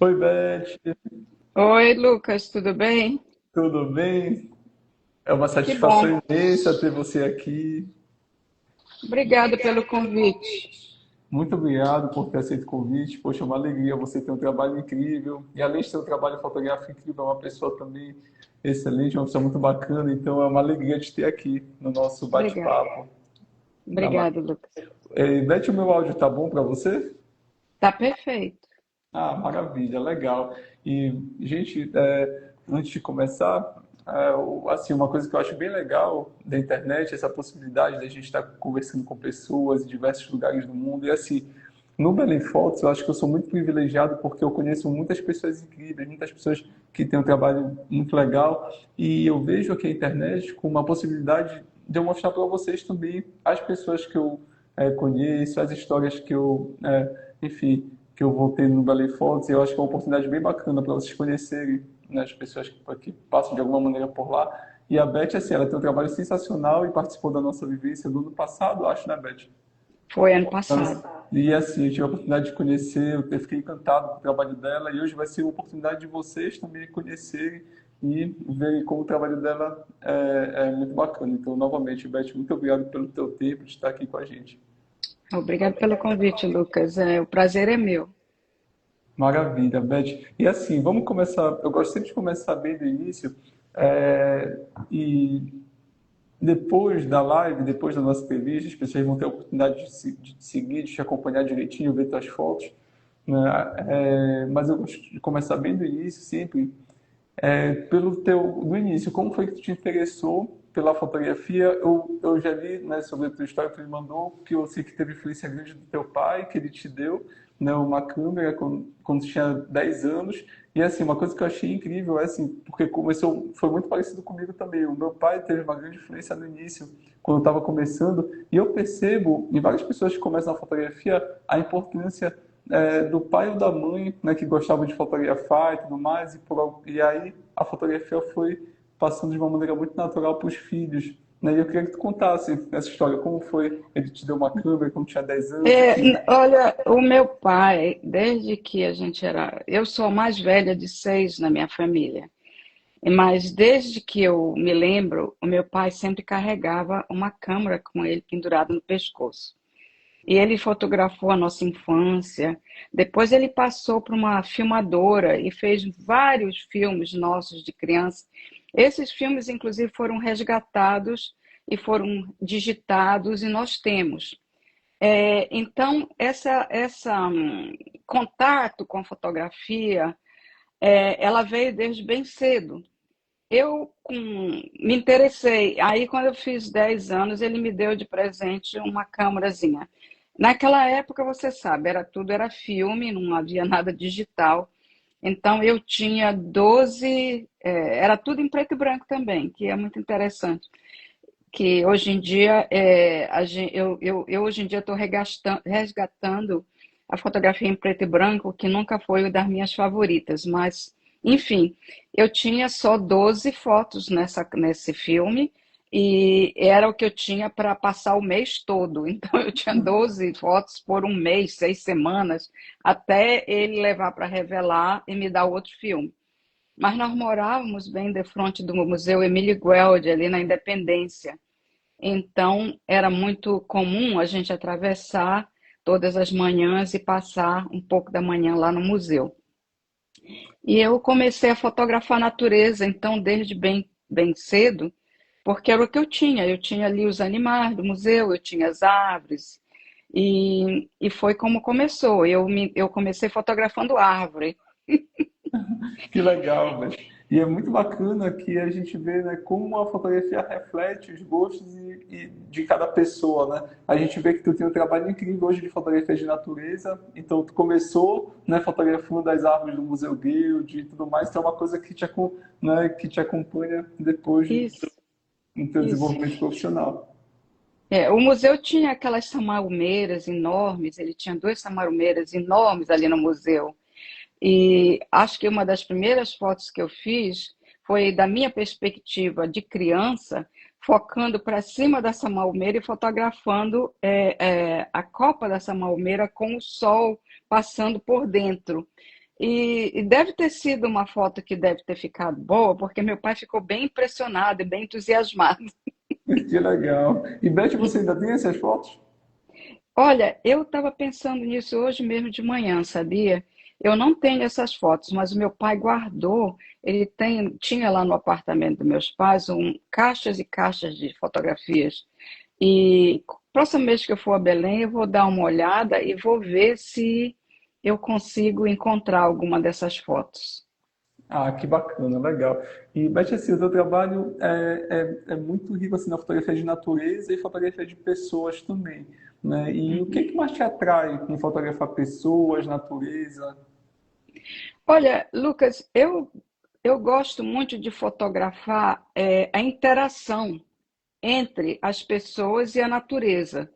Oi, Beth, Oi, Lucas, tudo bem? tudo bem? É uma Que bom. satisfação imensa ter você aqui. Obrigada pelo convite. Muito obrigado por ter aceito o convite. Poxa, é uma alegria você ter um trabalho incrível. E além de ter um trabalho fotográfico incrível, é uma pessoa também excelente, uma pessoa muito bacana. Então é uma alegria te ter aqui no nosso Obrigada. bate-papo. Obrigada, Lucas. Beth, o meu áudio tá bom para você? Tá perfeito. Ah, maravilha, legal. E, gente, antes de começar, assim, uma coisa que eu acho bem legal da internet, é essa possibilidade da gente estar conversando com pessoas em diversos lugares do mundo. E, assim, no Belém Fotos, eu acho que eu sou muito privilegiado porque eu conheço muitas pessoas incríveis, muitas pessoas que têm um trabalho muito legal. E eu vejo aqui a internet como uma possibilidade de eu mostrar para vocês também as pessoas que eu conheço, as histórias que eu, enfim, que eu vou ter no Belém Fotos, e eu acho que é uma oportunidade bem bacana para vocês conhecerem, né, as pessoas que passam de alguma maneira por lá. E a Beth, assim, ela tem um trabalho sensacional e participou da nossa vivência do ano passado, acho, né, Beth? Foi ano passado. E assim, eu tive a oportunidade de conhecer, eu fiquei encantado com o trabalho dela, e hoje vai ser uma oportunidade de vocês também conhecerem e verem como o trabalho dela é muito bacana. Então, novamente, Beth, muito obrigado pelo teu tempo de estar aqui com a gente. Obrigada pelo convite, Lucas. O prazer é meu. Maravilha, Beth. E assim, vamos começar. Eu gosto sempre de começar bem do início. E depois da live, depois da nossa entrevista, as pessoas vão ter a oportunidade de te seguir, de te acompanhar direitinho, ver tuas fotos. Né? Mas eu gosto de começar bem do início, sempre. Pelo teu, no início, como foi que tu te interessou pela fotografia? Eu já li, né, sobre a tua história que tu me mandou, que eu sei que teve influência grande do teu pai, que ele te deu, né, uma câmera quando tu tinha 10 anos. E assim, uma coisa que eu achei incrível é assim, porque começou, foi muito parecido comigo também. O meu pai teve uma grande influência no início, quando eu estava começando, e eu percebo em várias pessoas que começam na fotografia a importância do pai ou da mãe, né, que gostavam de fotografar e tudo mais, e aí a fotografia foi passando de uma maneira muito natural para os filhos. Né? E eu queria que tu contasse essa história, como foi? Ele te deu uma câmera quando tinha 10 anos, enfim. Olha, o meu pai, desde que a gente era. Eu sou a mais velha de seis na minha família, mas desde que eu me lembro, o meu pai sempre carregava uma câmera com ele pendurada no pescoço. E ele fotografou a nossa infância. Depois ele passou para uma filmadora e fez vários filmes nossos de criança. Esses filmes, inclusive, foram resgatados e foram digitados e nós temos. Então, contato com a fotografia, ela veio desde bem cedo. Me interessei. Aí, quando eu fiz 10 anos, ele me deu de presente uma câmerazinha. Naquela época, você sabe, era filme, não havia nada digital. Então, eu tinha 12, era tudo em preto e branco também, que é muito interessante. Que hoje em dia, eu hoje em dia estou resgatando a fotografia em preto e branco, que nunca foi uma das minhas favoritas, mas, enfim, eu tinha só 12 fotos nesse filme, e era o que eu tinha para passar o mês todo. Então, eu tinha 12 fotos por um mês, 6 semanas, até ele levar para revelar e me dar outro filme. Mas nós morávamos bem de frente do Museu Emílio Gueldi, ali na Independência. Então, era muito comum a gente atravessar todas as manhãs e passar um pouco da manhã lá no museu. E eu comecei a fotografar a natureza, então, desde bem cedo, porque era o que eu tinha. Eu tinha ali os animais do museu, eu tinha as árvores, e foi como começou. Eu comecei fotografando árvore. Que legal, mas e é muito bacana que a gente vê, né, como a fotografia reflete os gostos e de cada pessoa, né? A gente vê que tu tem um trabalho incrível hoje de fotografia de natureza, então tu começou, né, fotografando as árvores do Museu Guild e tudo mais, então é uma coisa que né, que te acompanha depois Isso, no teu isso. desenvolvimento profissional. O museu tinha aquelas samarumeiras enormes, ele tinha duas samarumeiras enormes ali no museu. E acho que uma das primeiras fotos que eu fiz foi da minha perspectiva de criança, focando para cima dessa malmeira e fotografando a copa dessa malmeira com o sol passando por dentro. E deve ter sido uma foto que deve ter ficado boa, porque meu pai ficou bem impressionado e bem entusiasmado. Que legal. E Beth, você ainda tem essas fotos? Olha, eu estava pensando nisso hoje mesmo de manhã, sabia? Eu não tenho essas fotos, mas o meu pai guardou. Tinha lá no apartamento dos meus pais caixas e caixas de fotografias. E próxima vez que eu for a Belém, eu vou dar uma olhada e vou ver se eu consigo encontrar alguma dessas fotos. Ah, que bacana, legal. E, Beth, assim, o teu trabalho é muito rico assim, na fotografia de natureza e fotografia de pessoas também, né? E o que Uhum. que mais te atrai em fotografar pessoas, natureza? Olha, Lucas, eu gosto muito de fotografar a interação entre as pessoas e a natureza.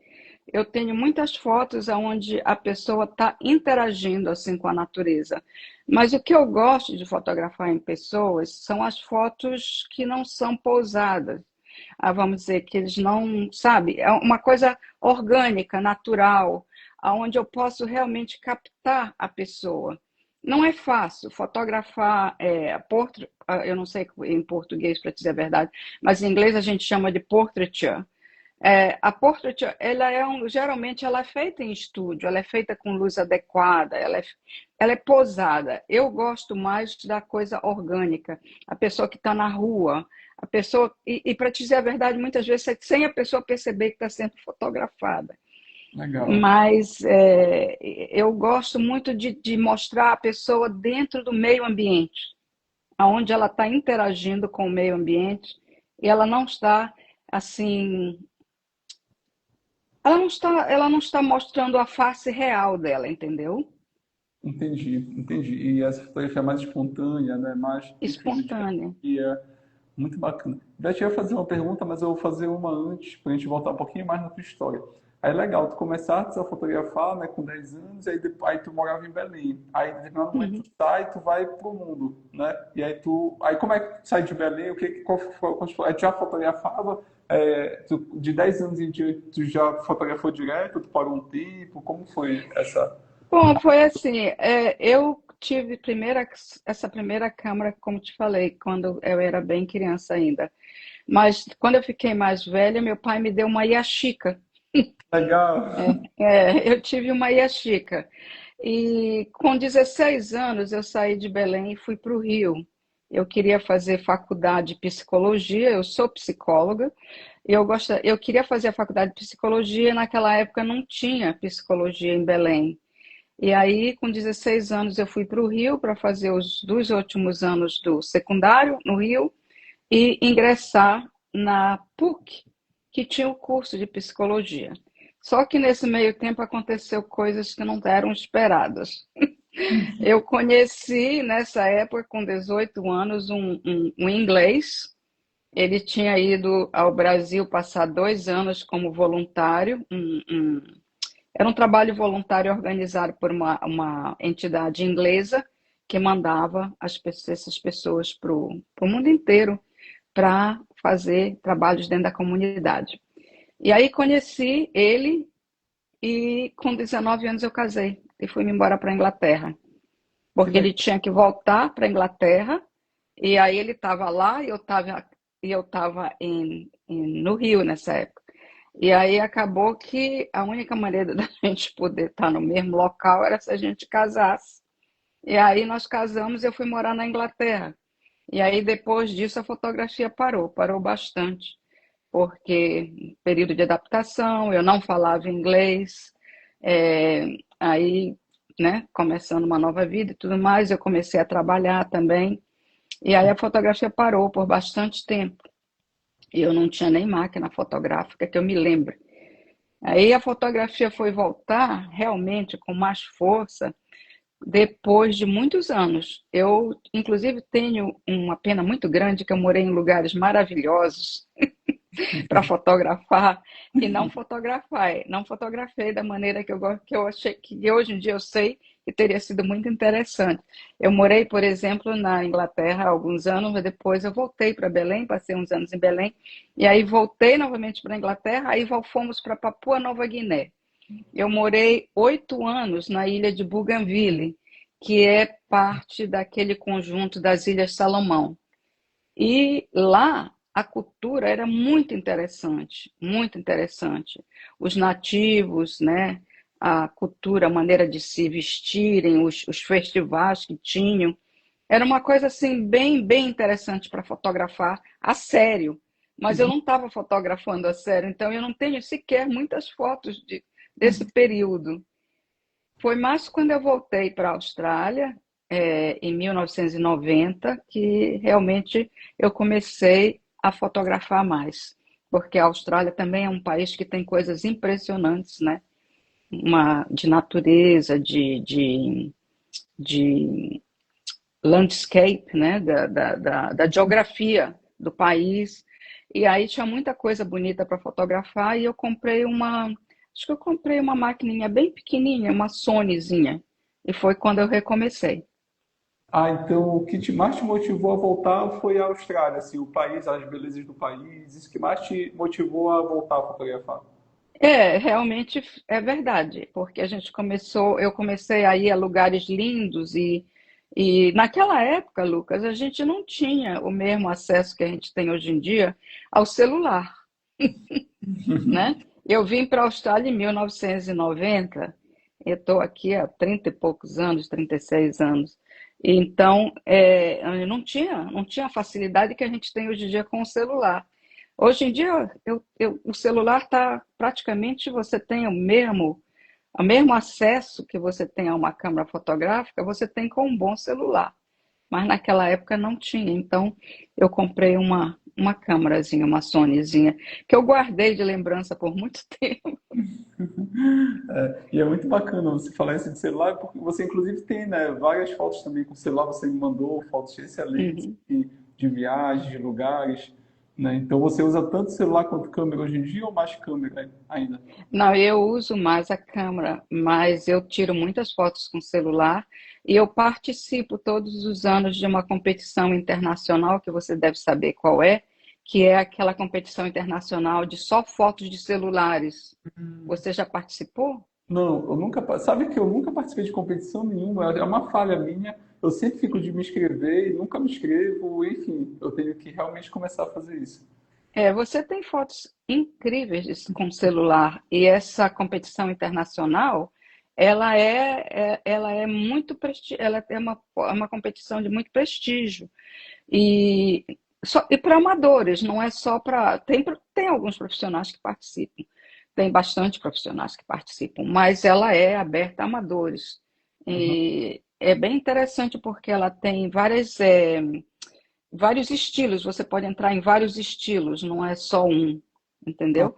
Eu tenho muitas fotos onde a pessoa está interagindo assim com a natureza. Mas o que eu gosto de fotografar em pessoas são as fotos que não são pousadas. Vamos dizer que eles não, sabe, é uma coisa orgânica, natural, aonde eu posso realmente captar a pessoa. Não é fácil fotografar eu não sei em português para dizer a verdade, mas em inglês a gente chama de portraiture. A portraiture, geralmente ela é feita em estúdio, ela é feita com luz adequada, ela é posada. Eu gosto mais da coisa orgânica, a pessoa que está na rua, a pessoa e para te dizer a verdade, muitas vezes sem a pessoa perceber que está sendo fotografada. Legal. Mas eu gosto muito de mostrar a pessoa dentro do meio ambiente, onde ela está interagindo com o meio ambiente e ela não está assim. Ela não está mostrando a face real dela, entendeu? Entendi, entendi. E essa fotografia é mais espontânea, né? Mais típica do dia a Espontânea. dia. Muito bacana. Beth, eu ia fazer uma pergunta, mas eu vou fazer uma antes, para a gente voltar um pouquinho mais na tua história. Aí, legal, tu começaste a fotografar, né, com 10 anos, aí tu morava em Belém. Aí, em determinado momento, Uhum. tu sai e tu vai pro mundo, né? E aí como é que tu sai de Belém? Tu já fotografava? De 10 anos em diante, tu já fotografou direto? Tu parou um tempo? Como foi essa? Bom, foi assim, eu tive essa primeira câmera, como te falei, quando eu era bem criança ainda. Mas quando eu fiquei mais velha, meu pai me deu uma Yashica. Legal. Eu tive uma Yashica. E com 16 anos eu saí de Belém e fui para o Rio. Eu queria fazer faculdade de psicologia, eu sou psicóloga, eu queria fazer a faculdade de psicologia, e naquela época não tinha psicologia em Belém. E aí, com 16 anos, eu fui para o Rio para fazer os 2 últimos anos do secundário no Rio e ingressar na PUC, que tinha o curso de psicologia. Só que nesse meio tempo aconteceu coisas que não eram esperadas. Eu conheci nessa época, com 18 anos, um inglês. Ele tinha ido ao Brasil passar 2 anos como voluntário. Era um trabalho voluntário organizado por uma entidade inglesa que mandava essas pessoas para o mundo inteiro para fazer trabalhos dentro da comunidade. E aí conheci ele e com 19 anos eu casei e fui embora para a Inglaterra, Que porque legal. ele tinha que voltar para a Inglaterra e aí ele estava lá e eu estava no Rio nessa época. E aí acabou que a única maneira da gente poder estar no mesmo local era se a gente casasse. E aí nós casamos e eu fui morar na Inglaterra. E aí depois disso a fotografia parou bastante, porque período de adaptação, eu não falava inglês, é, aí, né, começando uma nova vida e tudo mais, eu comecei a trabalhar também, e aí a fotografia parou por bastante tempo. E eu não tinha nem máquina fotográfica que eu me lembro. Aí a fotografia foi voltar realmente com mais força depois de muitos anos. Eu, inclusive, tenho uma pena muito grande que eu morei em lugares maravilhosos para fotografar e não fotografei da maneira que eu gosto, que eu achei que hoje em dia eu sei que teria sido muito interessante. Eu morei, por exemplo, na Inglaterra há alguns anos, mas depois eu voltei para Belém, passei uns anos em Belém, e aí voltei novamente para a Inglaterra, aí fomos para Papua Nova Guiné. Eu morei 8 anos na ilha de Bougainville, que é parte daquele conjunto das Ilhas Salomão. E lá a cultura era muito interessante, muito interessante. Os nativos, né? A cultura, a maneira de se vestirem, os festivais que tinham. Era uma coisa assim bem interessante para fotografar a sério. Mas eu não estava fotografando a sério, então eu não tenho sequer muitas fotos desse período. Foi mais quando eu voltei para a Austrália, em 1990, que realmente eu comecei a fotografar mais. Porque a Austrália também é um país que tem coisas impressionantes, né? De natureza, de landscape, né? Da geografia do país. E aí tinha muita coisa bonita para fotografar e eu comprei acho que eu comprei uma maquininha bem pequenininha, uma Sonyzinha. E foi quando eu recomecei. Ah, então o que mais te motivou a voltar foi a Austrália, assim, o país, as belezas do país, isso que mais te motivou a voltar a fotografar. É, realmente é verdade, porque eu comecei a ir a lugares lindos e naquela época, Lucas, a gente não tinha o mesmo acesso que a gente tem hoje em dia ao celular, né? Eu vim para a Austrália em 1990, eu estou aqui há 30 e poucos anos, 36 anos. Então, eu não tinha a facilidade que a gente tem hoje em dia com o celular. Hoje em dia, o celular está praticamente, você tem o mesmo acesso que você tem a uma câmera fotográfica, você tem com um bom celular. Mas naquela época não tinha. Então, eu comprei uma câmerazinha, uma Sonyzinha, que eu guardei de lembrança por muito tempo. E é muito bacana você falar isso de celular, porque você inclusive tem, né, várias fotos também com celular, você me mandou fotos excelentes Uhum. de viagens, de lugares, né? Então você usa tanto celular quanto câmera hoje em dia ou mais câmera ainda? Não, eu uso mais a câmera, mas eu tiro muitas fotos com celular e eu participo todos os anos de uma competição internacional que você deve saber qual é, que é aquela competição internacional de só fotos de celulares. Você já participou? Não, eu nunca, sabe que eu nunca participei de competição nenhuma, é uma falha minha. Eu sempre fico de me inscrever e nunca me inscrevo, enfim, eu tenho que realmente começar a fazer isso. Você tem fotos incríveis com celular e essa competição internacional, ela é muito ela é uma competição de muito prestígio e e para amadores, não é só para tem alguns profissionais que participam, tem bastante profissionais que participam, mas ela é aberta a amadores e é bem interessante porque ela tem vários estilos, você pode entrar em vários estilos, não é só um, entendeu?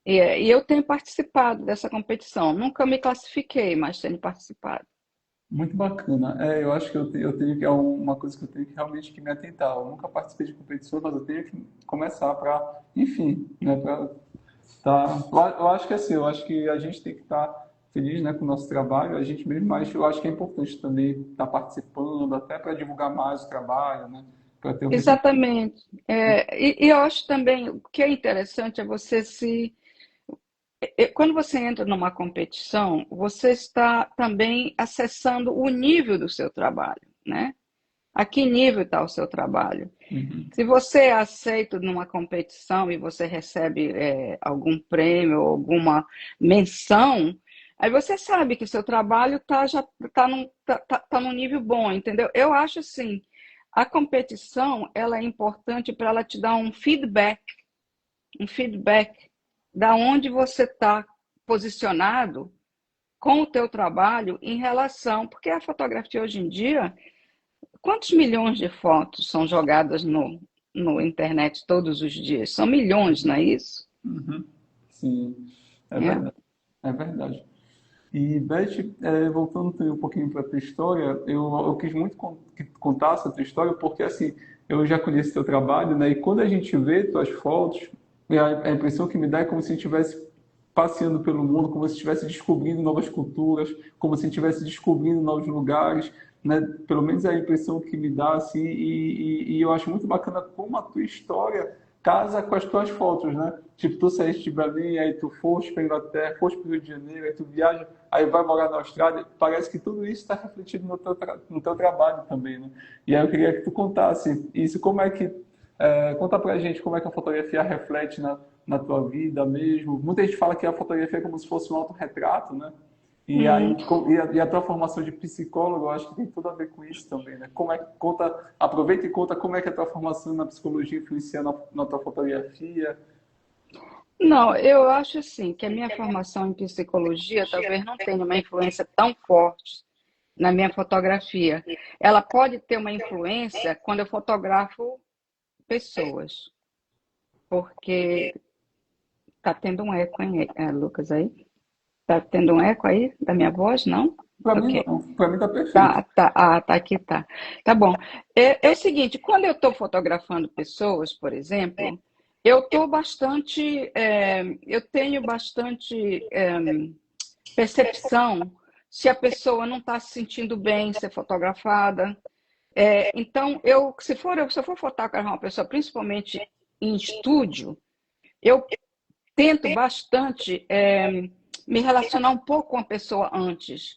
E eu tenho participado dessa competição. Nunca me classifiquei, mas tenho participado. Muito bacana. Eu acho que eu tenho que é uma coisa que eu tenho que realmente que me atentar. Eu nunca participei de competições, mas eu tenho que começar para, enfim, né, para tá. Eu acho que assim, eu acho que a gente tem que estar feliz, né, com o nosso trabalho, a gente mesmo, mas eu acho que é importante também estar participando, até para divulgar mais o trabalho, né, para ter o resultado. Exatamente. E eu acho também o que é interessante é você se. Quando você entra numa competição, você está também acessando o nível do seu trabalho, né? A que nível está o seu trabalho? Se você é aceito numa competição e você recebe algum prêmio, alguma menção, aí você sabe que seu trabalho já tá num nível bom, entendeu? Eu acho assim, a competição ela é importante para ela te dar um feedback da onde você está posicionado com o teu trabalho em relação, porque a fotografia hoje em dia, quantos milhões de fotos são jogadas no internet todos os dias? São milhões, não é isso? Uhum. Sim, é É. verdade. É verdade. E, Beth, voltando também um pouquinho para a tua história, eu quis muito que tu contasse a tua história, porque assim, eu já conheço teu trabalho, né? E quando a gente vê tuas fotos, a impressão que me dá é como se a gente estivesse passeando pelo mundo, como se estivesse descobrindo novas culturas, como se estivesse descobrindo novos lugares, né? Pelo menos é a impressão que me dá, assim, e eu acho muito bacana como a tua história casa com as tuas fotos, né? Tipo, tu saíste de Belém, aí tu foste para Inglaterra, foste para o Rio de Janeiro, aí tu viaja, aí vai morar na Austrália. Parece que tudo isso está refletido no teu trabalho também, né? E aí eu queria que tu contasse isso, como é que... conta pra gente como é que a fotografia reflete na tua vida mesmo. Muita gente fala que a fotografia é como se fosse um autorretrato, né? E Hum. aí, e a tua formação de psicólogo, eu acho que tem tudo a ver com isso também, né? Como é que conta, aproveita e conta como é que a tua formação na psicologia influencia na tua fotografia. Não, eu acho assim que a minha formação em psicologia talvez não tenha uma influência tão forte na minha fotografia. Ela pode ter uma influência quando eu fotografo pessoas, porque tá tendo um eco, hein, Lucas, aí? Tá tendo um eco aí da minha voz, não? Para mim Ok. não, para mim tá perfeito. Tá aqui, tá. Tá bom. É o seguinte, quando eu estou fotografando pessoas, por exemplo, eu tenho bastante percepção se a pessoa não está se sentindo bem em ser fotografada. Então, se eu for fotografar uma pessoa, principalmente em estúdio, eu tento bastante me relacionar um pouco com a pessoa antes,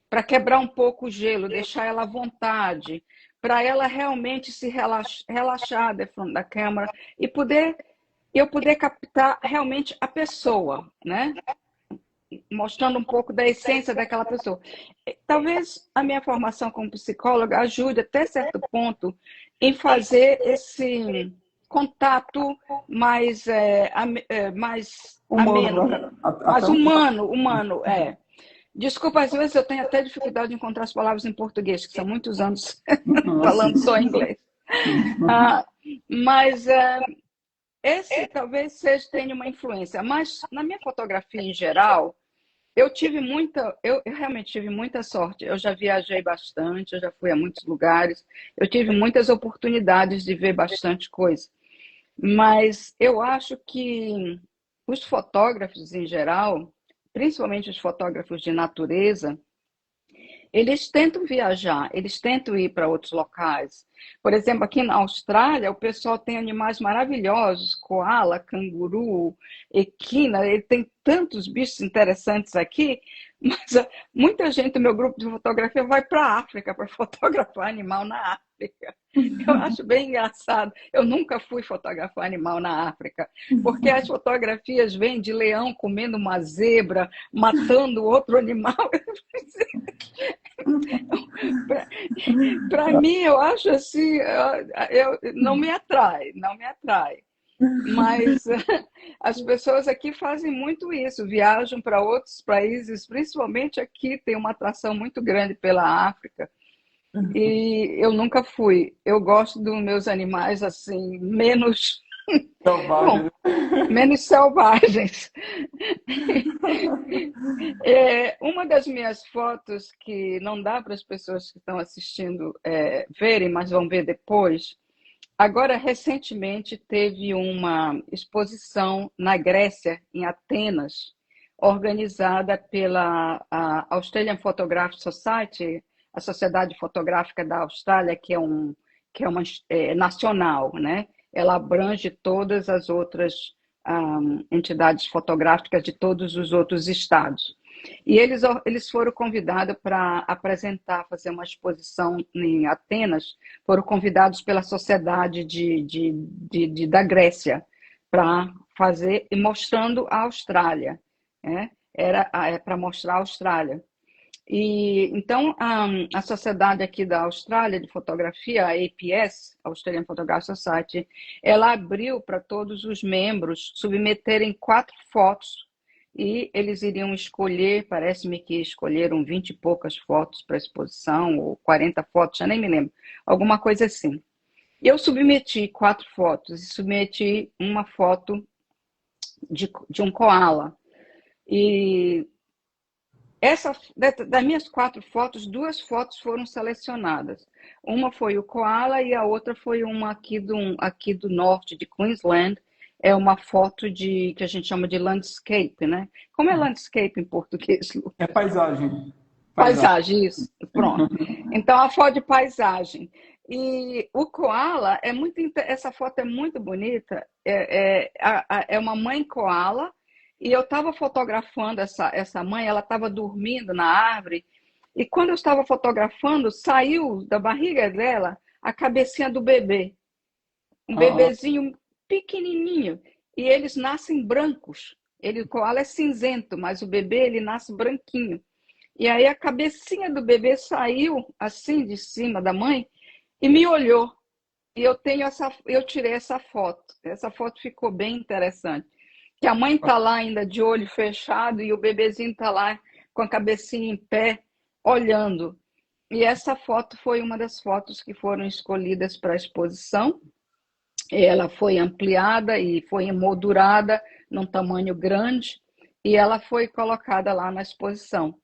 para quebrar um pouco o gelo, deixar ela à vontade, para ela realmente se relaxar de frente da câmera e eu poder captar realmente a pessoa, né? Mostrando um pouco da essência daquela pessoa. Talvez a minha formação como psicóloga ajude até certo ponto em fazer esse contato mais Humano, ameno, né? mais Até humano. humano. Desculpa, às vezes eu tenho até dificuldade de encontrar as palavras em português, que são muitos anos Assim, falando só inglês. Ah, mas esse talvez tenha uma influência. Mas na minha fotografia em geral, eu realmente tive muita sorte. Eu já viajei bastante, eu já fui a muitos lugares, eu tive muitas oportunidades de ver bastante coisa. Mas eu acho que os fotógrafos em geral, principalmente os fotógrafos de natureza, eles tentam viajar, eles tentam ir para outros locais. Por exemplo, aqui na Austrália, o pessoal tem animais maravilhosos, coala, canguru, equina, ele tem tantos bichos interessantes aqui, mas muita gente do meu grupo de fotografia vai para a África para fotografar animal na África. Eu acho bem engraçado. Eu nunca fui fotografar animal na África, porque as fotografias vêm de leão comendo uma zebra, matando outro animal. Para mim, eu acho assim, não me atrai, não me atrai. Mas as pessoas aqui fazem muito isso, viajam para outros países, principalmente aqui tem uma atração muito grande pela África. E eu nunca fui. Eu gosto dos meus animais assim, menos, Selvagem, bom, né? menos selvagens. Uma das minhas fotos que não dá para as pessoas que estão assistindo verem, mas vão ver depois. Agora, recentemente, teve uma exposição na Grécia, em Atenas, organizada pela Australian Photographic Society, a Sociedade Fotográfica da Austrália, que é uma nacional, né? Ela abrange todas as outras entidades fotográficas de todos os outros estados. E eles foram convidados para apresentar, fazer uma exposição em Atenas, foram convidados pela Sociedade da Grécia para fazer, e mostrando a Austrália, né? Era para mostrar a Austrália. E então a sociedade aqui da Austrália de fotografia, a APS, Australian Photographic Society, ela abriu para todos os membros submeterem 4 fotos e eles iriam escolher, parece-me que escolheram 20 e poucas fotos para a exposição, ou 40 fotos, já nem me lembro, alguma coisa assim. Eu submeti 4 fotos e submeti uma foto de um koala. E das minhas 4 fotos, 2 fotos foram selecionadas. Uma foi o koala e a outra foi uma aqui do norte de Queensland. É uma foto que a gente chama de landscape, né? Como é landscape em português, Lu? É paisagem. Paisagem. Paisagem, isso. Pronto. Então, a foto de paisagem. E o koala é muito, essa foto é muito bonita. É uma mãe koala e eu estava fotografando essa mãe. Ela estava dormindo na árvore e quando eu estava fotografando, saiu da barriga dela a cabecinha do bebê, um Ah, bebezinho pequenininho. E eles nascem brancos. O koala é cinzento, mas o bebê ele nasce branquinho. E aí a cabecinha do bebê saiu assim de cima da mãe e me olhou. E eu tirei essa foto. Essa foto ficou bem interessante. Que a mãe está lá ainda de olho fechado e o bebezinho está lá com a cabecinha em pé, olhando. E essa foto foi uma das fotos que foram escolhidas para a exposição. Ela foi ampliada e foi emoldurada num tamanho grande e ela foi colocada lá na exposição.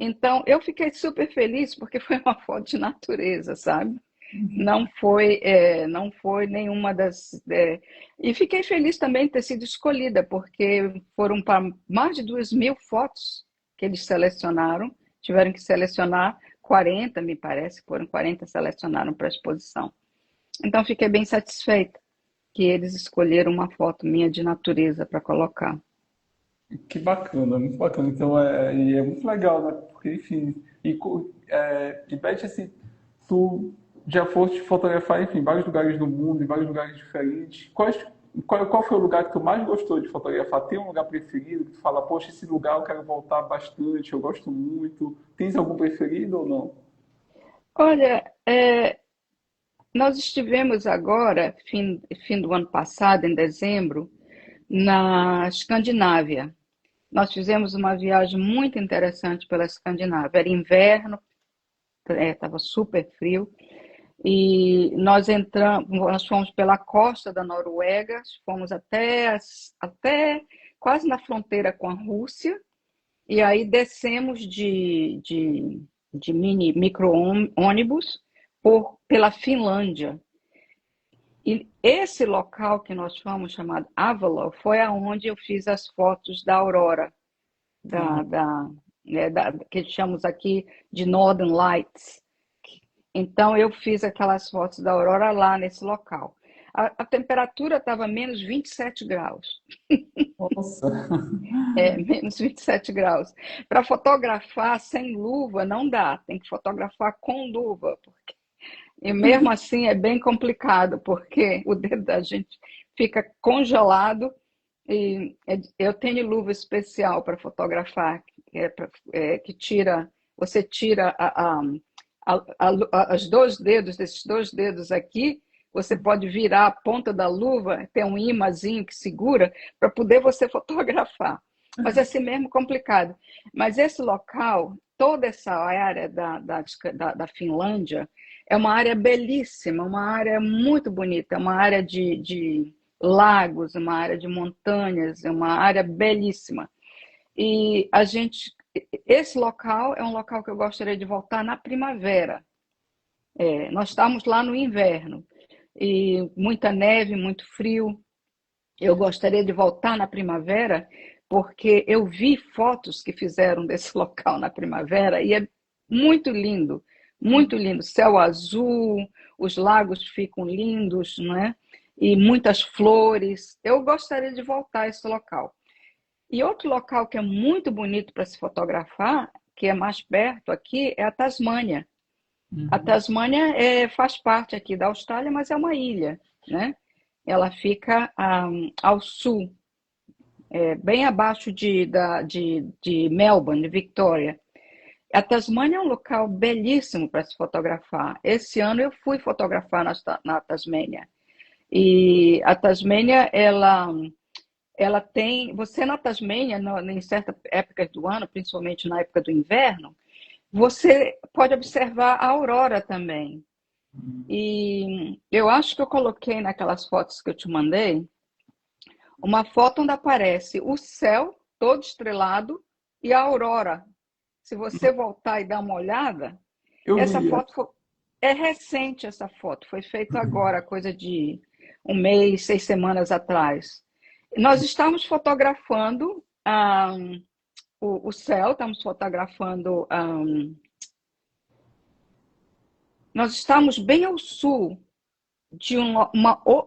Então, eu fiquei super feliz porque foi uma foto de natureza, sabe? Não foi nenhuma e fiquei feliz também de ter sido escolhida, porque foram para mais de 2.000 fotos que eles selecionaram, tiveram que selecionar 40, me parece, foram 40 selecionaram para a exposição. Então, fiquei bem satisfeita que eles escolheram uma foto minha de natureza para colocar. que bacana, muito bacana. Então, e é muito legal, né? Porque, enfim, e Beth, assim, tu já foste fotografar, enfim, em vários lugares do mundo, em vários lugares diferentes. Qual foi o lugar que tu mais gostou de fotografar? Tem um lugar preferido que tu fala, poxa, esse lugar eu quero voltar bastante, eu gosto muito. Tens algum preferido ou não? Olha, nós estivemos agora, fim do ano passado, em dezembro, na Escandinávia. Nós fizemos uma viagem muito interessante pela Escandinávia. Era inverno, estava super frio, e nós fomos pela costa da Noruega, fomos até quase na fronteira com a Rússia, e aí descemos de micro-ônibus pela Finlândia. E esse local que nós fomos, chamado Avalon, foi aonde eu fiz as fotos da aurora, Ah, da, da, que chamamos aqui de Northern Lights. Então, eu fiz aquelas fotos da aurora lá nesse local. A temperatura estava menos 27 graus. nossa, Menos 27 graus. Para fotografar sem luva não dá, tem que fotografar com luva. E mesmo assim é bem complicado, porque o dedo da gente fica congelado e eu tenho luva especial para fotografar, que tira, você tira os dois dedos, desses dois dedos aqui, você pode virar a ponta da luva, tem um ímãzinho que segura para poder você fotografar. Mas é assim mesmo complicado. Mas esse local, toda essa área da Finlândia, é uma área belíssima, uma área muito bonita, é uma área de lagos, uma área de montanhas, é uma área belíssima. E esse local é um local que eu gostaria de voltar na primavera. Nós estamos lá no inverno e muita neve, muito frio. Eu gostaria de voltar na primavera porque eu vi fotos que fizeram desse local na primavera e é muito lindo, muito lindo. Céu azul, os lagos ficam lindos, não é? E muitas flores. Eu gostaria de voltar a esse local. E outro local que é muito bonito para se fotografar, que é mais perto aqui, é a Tasmânia. A uhum. Tasmânia faz parte aqui da Austrália, mas é uma ilha, né? Ela fica ao sul, bem abaixo de Melbourne, de Victoria. A Tasmânia é um local belíssimo para se fotografar. Esse ano eu fui fotografar na Tasmânia. E a Tasmânia, ela tem. Você na Tasmânia, em certas épocas do ano, principalmente na época do inverno, você pode observar a aurora também. E eu acho que eu coloquei naquelas fotos que eu te mandei uma foto onde aparece o céu todo estrelado e a aurora. Se você voltar e dar uma olhada, Eu essa vi. é recente, essa foto, foi feita agora, coisa de um mês, 6 semanas atrás. Nós estamos fotografando o céu, estamos fotografando nós estamos bem ao sul de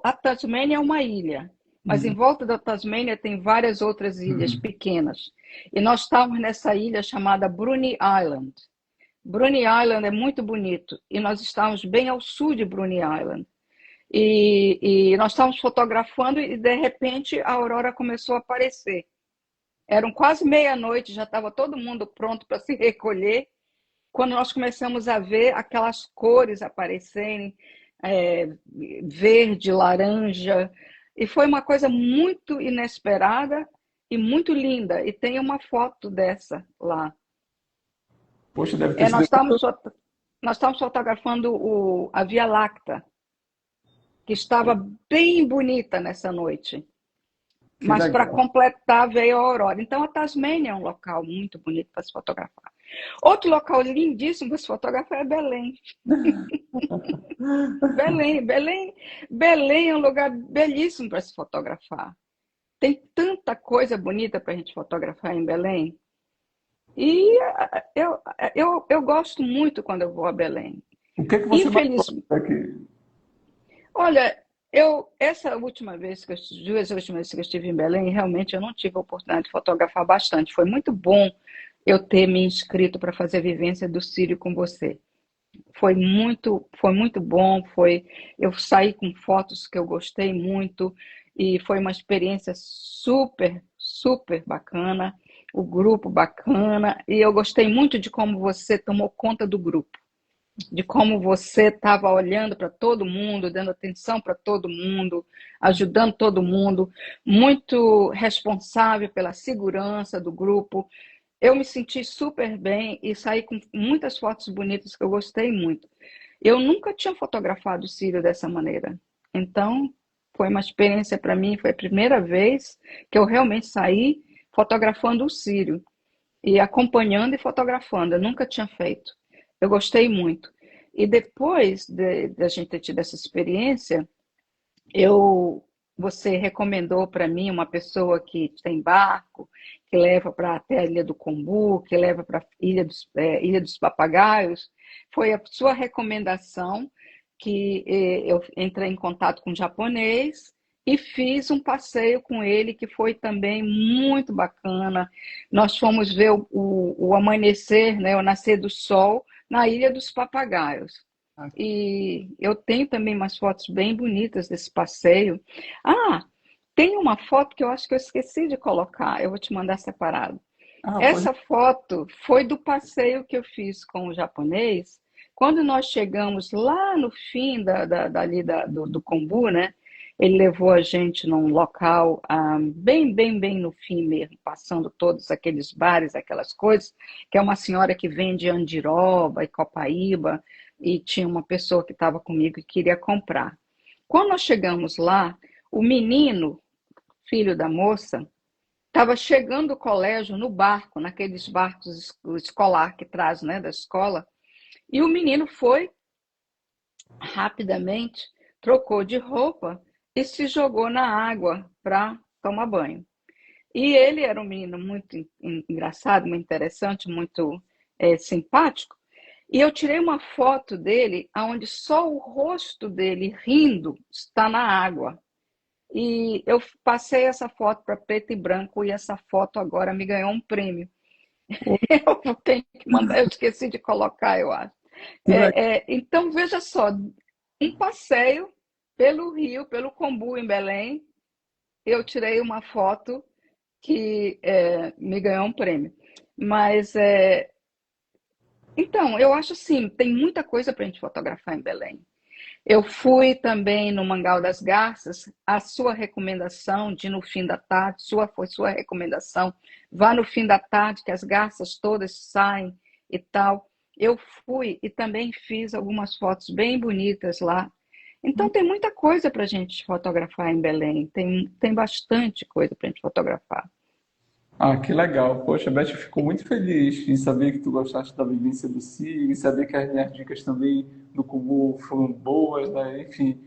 a Tasmânia é uma ilha, mas em Uhum. volta da Tasmânia tem várias outras ilhas pequenas. E nós estávamos nessa ilha chamada Bruny Island. Bruny Island é muito bonito e nós estávamos bem ao sul de Bruny Island. E nós estávamos fotografando e de repente a aurora começou a aparecer. Eram quase meia-noite, já estava todo mundo pronto para se recolher, quando nós começamos a ver aquelas cores aparecerem, é, verde, laranja, e foi uma coisa muito inesperada e muito linda. E tem uma foto dessa lá. Poxa, deve ter Nós sido estávamos, muito... nós estávamos fotografando a Via Láctea, que estava bem bonita nessa noite. Que Mas para legal. completar veio a aurora. Então a Tasmânia é um local muito bonito para se fotografar. Outro local lindíssimo para se fotografar é Belém. Belém é um lugar belíssimo para se fotografar. Tem tanta coisa bonita para a gente fotografar em Belém. E eu gosto muito quando eu vou a Belém. O que é que você mais gosta Infelizmente, daqui? olha, essa última vez que duas últimas vezes que eu estive em Belém, realmente eu não tive a oportunidade de fotografar bastante. Foi muito bom eu ter me inscrito para fazer a vivência do Círio com você. Foi muito bom, eu saí com fotos que eu gostei muito e foi uma experiência super, super bacana, o grupo bacana, e eu gostei muito de como você tomou conta do grupo, de como você estava olhando para todo mundo, dando atenção para todo mundo, ajudando todo mundo, muito responsável pela segurança do grupo. Eu me senti super bem e saí com muitas fotos bonitas que eu gostei muito. Eu nunca tinha fotografado o Círio dessa maneira. Então, foi uma experiência para mim, foi a primeira vez que eu realmente saí fotografando o Círio e acompanhando e fotografando. Eu nunca tinha feito. Eu gostei muito. E depois de a gente ter tido essa experiência, eu, você recomendou para mim uma pessoa que tem barco, que leva para até a Ilha do Combu, que leva para a Ilha dos Papagaios. Foi a sua recomendação que eu entrei em contato com um japonês e fiz um passeio com ele que foi também muito bacana. Nós fomos ver o amanhecer, né, o nascer do sol na Ilha dos Papagaios. E eu tenho também umas fotos bem bonitas desse passeio. Ah, tem uma foto que eu acho que eu esqueci de colocar. Eu vou te mandar separado. Ah, pode... Essa foto foi do passeio que eu fiz com o japonês. Quando nós chegamos lá no fim do Kombu, né? Ele levou a gente num local bem no fim mesmo, passando todos aqueles bares, aquelas coisas, que é uma senhora que vende andiroba e copaíba, e tinha uma pessoa que estava comigo e queria comprar. Quando nós chegamos lá, o menino, filho da moça, estava chegando do colégio no barco, naqueles barcos escolar que traz, né, da escola, e o menino foi rapidamente, trocou de roupa e se jogou na água para tomar banho. E ele era um menino muito engraçado, muito interessante, muito simpático. E eu tirei uma foto dele, onde só o rosto dele rindo está na água. E eu passei essa foto para preto e branco e essa foto agora me ganhou um prêmio. Eu tenho que mandar, eu esqueci de colocar, eu acho. Que legal. Então, veja só, um passeio pelo Rio, pelo Combu em Belém, eu tirei uma foto que me ganhou um prêmio. Mas, então, eu acho assim, tem muita coisa para a gente fotografar em Belém. Eu fui também no Mangal das Garças, a sua recomendação de no fim da tarde, foi sua recomendação, vá no fim da tarde que as garças todas saem e tal. Eu fui e também fiz algumas fotos bem bonitas lá. Então tem muita coisa para a gente fotografar em Belém, tem bastante coisa para a gente fotografar. Ah, que legal. Poxa, Beth, eu fico muito feliz em saber que tu gostaste da vivência do Círio, e saber que as minhas dicas também do Kumu foram boas, né? Enfim,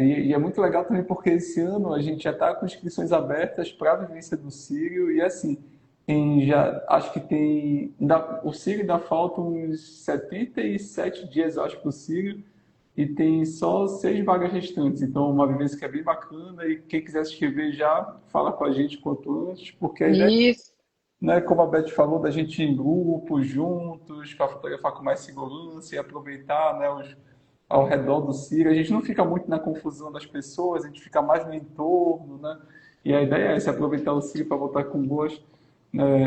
e é muito legal também porque esse ano a gente já está com inscrições abertas para a vivência do Círio e assim, Tem já, acho que tem, o Sírio ainda falta uns 77 dias, eu acho, para o Sírio, e tem só 6 vagas restantes. Então, uma vivência que é bem bacana, e quem quiser se inscrever já, fala com a gente quanto antes, porque a ideia, Isso. né, como a Beth falou, da gente ir em grupo, juntos, para fotografar com mais segurança e aproveitar, né, ao redor do Sírio. A gente não fica muito na confusão das pessoas, a gente fica mais no entorno, né? E a ideia é essa, aproveitar o Sírio para voltar com boas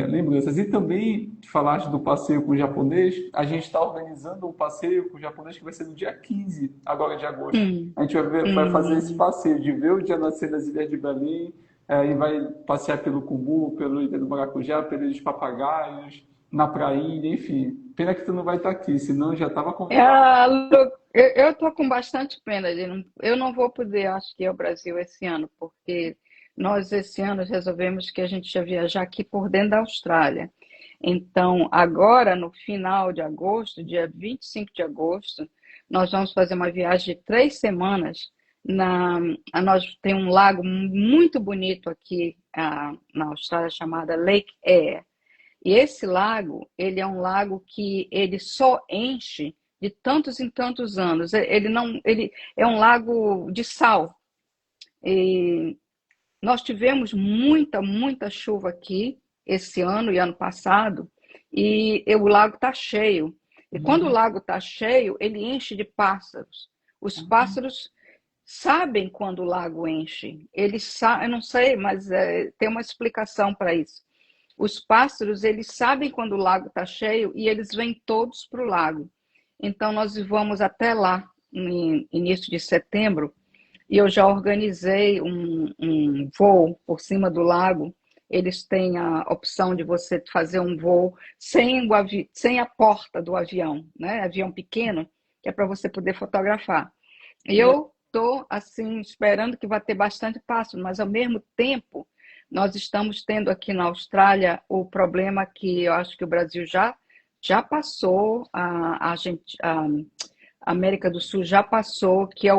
lembranças. E também, falaste do passeio com o japonês, a gente está organizando um passeio com o japonês que vai ser no dia 15 agora de agosto. Hum, A gente vai fazer esse hum. passeio de ver o dia nascer das Ilhas de Belém, e vai passear pelo Cumbu, pelo Ilha do Maracujá, pelos Papagaios, na prainha, enfim. Pena que tu não vai estar aqui, senão já estava convidado. Lu, eu tô com bastante pena de não, eu não vou poder, acho que, ir ao Brasil esse ano, porque nós esse ano resolvemos que a gente ia viajar aqui por dentro da Austrália. Então, agora, no final de agosto, dia 25 de agosto, nós vamos fazer uma viagem de 3 semanas. Nós tem um lago muito bonito aqui na Austrália chamado Lake Eyre. E esse lago, ele é um lago que ele só enche de tantos em tantos anos. Ele não, ele é um lago de sal. E nós tivemos muita chuva aqui esse ano e ano passado, e o lago está cheio. E quando o Uhum. lago está cheio, ele enche de pássaros. Os pássaros sabem quando o lago enche. Eu não sei, mas tem uma explicação para isso. Os pássaros, eles sabem quando o lago está cheio e eles vêm todos para o lago. Então, nós vamos até lá, no início de setembro, e eu já organizei um voo por cima do lago. Eles têm a opção de você fazer um voo sem a porta do avião, né? Avião pequeno, que é para você poder fotografar. E eu estou, assim, esperando que vai ter bastante pássaro, mas ao mesmo tempo, nós estamos tendo aqui na Austrália o problema que eu acho que o Brasil já passou, a América do Sul já passou, que é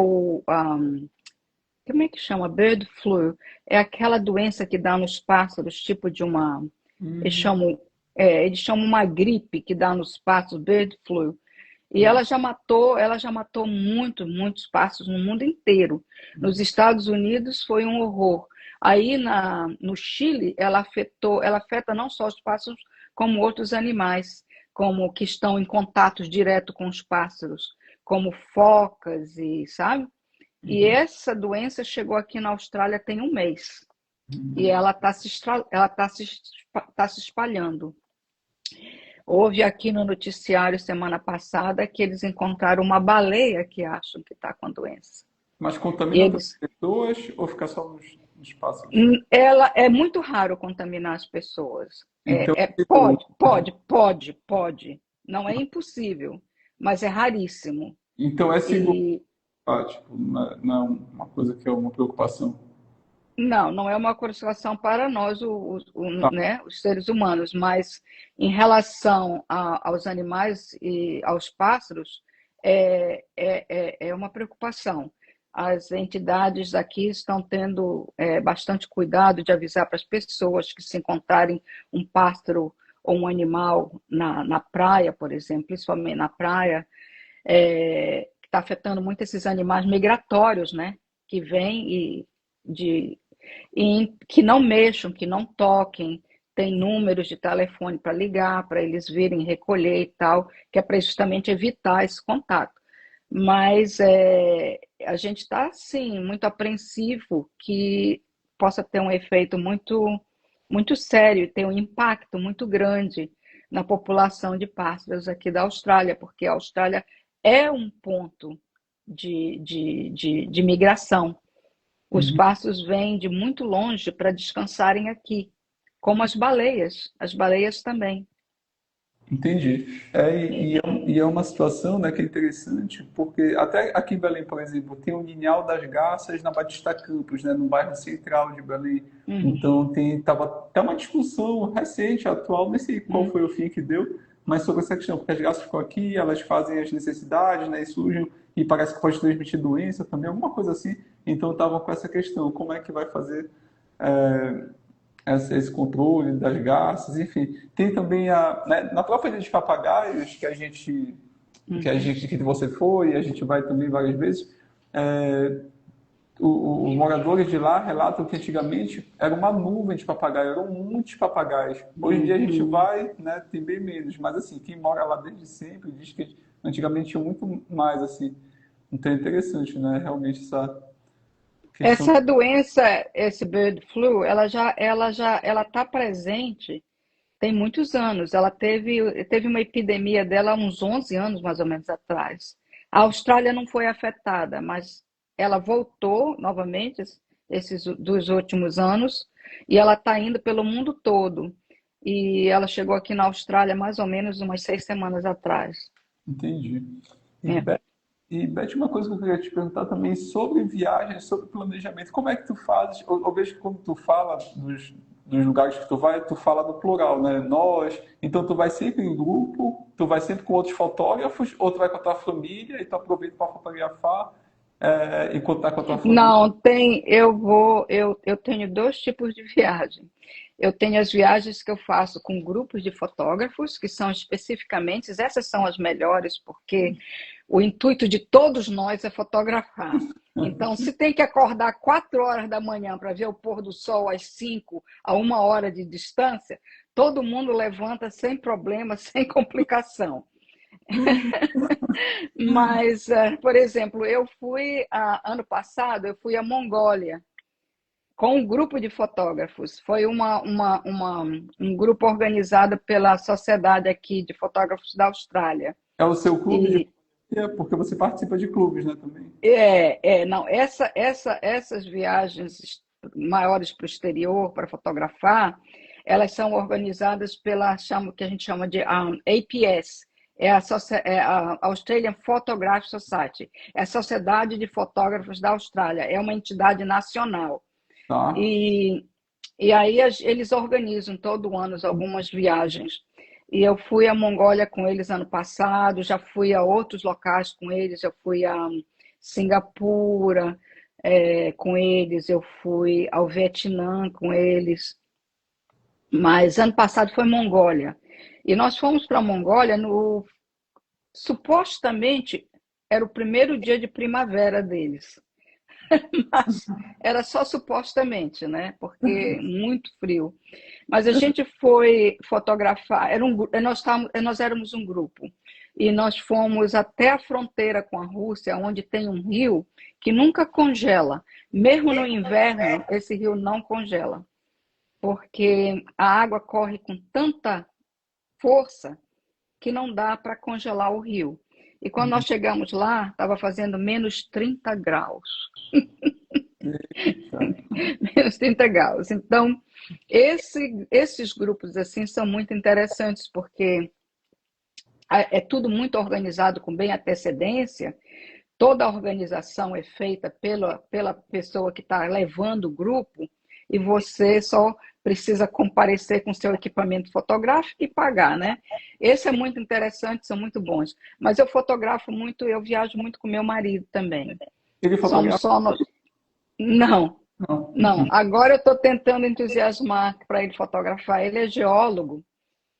como é que chama? Bird flu. É aquela doença que dá nos pássaros, tipo de uma. Eles Hum, chamam, eles chamam uma gripe que dá nos pássaros, bird flu. E ela já matou muitos pássaros no mundo inteiro. Nos Estados Unidos foi um horror. Aí no Chile, ela afeta não só os pássaros, como outros animais, como que estão em contato direto com os pássaros, como focas e, sabe? E uhum. essa doença chegou aqui na Austrália tem um mês. E ela tá se espalhando. Houve aqui no noticiário semana passada que eles encontraram uma baleia que acham que está com a doença. Mas E contamina também eles, pessoas ou fica só nos pássaros? ela é muito raro contaminar as pessoas. Então, Pode. Não é impossível, mas é raríssimo. então é seguro, E tipo, não é uma coisa que é uma preocupação. não é uma constatação para nós, Tá. né, os seres humanos, mas em relação aos animais e aos pássaros, é uma preocupação. As entidades aqui estão tendo bastante cuidado de avisar para as pessoas que se encontrarem um pássaro ou um animal na praia, por exemplo, principalmente na praia, que está afetando muito esses animais migratórios, né, que vêm de e que não mexam, que não toquem, tem números de telefone para ligar, para eles virem recolher e tal, que é para justamente evitar esse contato. Mas a gente está, sim, muito apreensivo que possa ter um efeito muito sério, ter um impacto muito grande na população de pássaros aqui da Austrália, porque a Austrália é um ponto de migração. Os Uhum. pássaros vêm de muito longe para descansarem aqui, como as baleias também. Entendi. E é uma situação, né, que é interessante, porque até aqui em Belém, por exemplo, tem o Ninhal das Garças na Batista Campos, né, no bairro central de Belém. Uhum, Então tava até uma discussão recente, atual, não sei qual uhum, foi o fim que deu, mas sobre essa questão, porque as garças ficam aqui, elas fazem as necessidades, né, e surgem, e parece que pode transmitir doença também, alguma coisa assim. Então estavam com essa questão, como é que vai fazer esse controle das garças, enfim. Tem também né, na própria ilha dos papagaios, que você foi, e a gente vai também várias vezes, é, os moradores de lá relatam que antigamente era uma nuvem de papagaio, eram muitos papagaios. Hoje em dia a gente vai, né, tem bem menos, mas assim, quem mora lá desde sempre diz que antigamente tinha muito mais, assim. Então é interessante, né, realmente essa questão. Essa doença, esse bird flu, ela está presente tem muitos anos. Ela teve uma epidemia dela há uns 11 anos, mais ou menos, atrás. A Austrália não foi afetada, mas ela voltou novamente, esses dos últimos anos, e ela está indo pelo mundo todo. E ela chegou aqui na Austrália mais ou menos umas 6 semanas atrás. Entendi. E, É. Beth, uma coisa que eu queria te perguntar também sobre viagens, sobre planejamento. Como é que tu fazes? Eu vejo que quando tu fala dos lugares que tu vai, tu fala no plural, né? Nós. Então tu vai sempre em grupo, tu vai sempre com outros fotógrafos, ou tu vai com a tua família e tu aproveita para fotografar enquanto tá com a tua família. Não, eu tenho dois tipos de viagem. Eu tenho as viagens que eu faço com grupos de fotógrafos, que são especificamente, essas são as melhores, porque o intuito de todos nós é fotografar. Então, se tem que acordar 4 horas da manhã para ver o pôr do sol às 5, a 1 hora de distância, todo mundo levanta sem problema, sem complicação. Mas, por exemplo, ano passado, eu fui à Mongólia com um grupo de fotógrafos. Foi um grupo organizado pela Sociedade aqui de Fotógrafos da Austrália. É o seu clube de E fotografia, porque você participa de clubes, né, também. não, essas viagens maiores para o exterior para fotografar, elas são organizadas que a gente chama de APS, é a Australian Photographic Society, é a Sociedade de Fotógrafos da Austrália, é uma entidade nacional. Tá? E, e aí eles organizam todo ano algumas viagens. E eu fui à Mongólia com eles ano passado, já fui a outros locais com eles, eu fui a Singapura com eles, eu fui ao Vietnã com eles, mas ano passado foi Mongólia. E nós fomos para a Mongólia supostamente era o primeiro dia de primavera deles. Mas era só supostamente, né? Porque muito frio. Mas a gente foi fotografar, nós éramos um grupo, e nós fomos até a fronteira com a Rússia, onde tem um rio que nunca congela. Mesmo no inverno, esse rio não congela, porque a água corre com tanta força que não dá para congelar o rio. E quando nós chegamos lá, estava fazendo menos 30 graus. Menos 30 graus. Então, esses grupos assim são muito interessantes, porque é tudo muito organizado com bem antecedência, toda a organização é feita pela pessoa que está levando o grupo, e você só precisa comparecer com seu equipamento fotográfico e pagar, né? Esse é muito interessante, são muito bons. Mas eu fotografo muito, eu viajo muito com meu marido também. Ele Somos fotografa? só nós. Não, Não. não. Agora eu estou tentando entusiasmar para ele fotografar. Ele é geólogo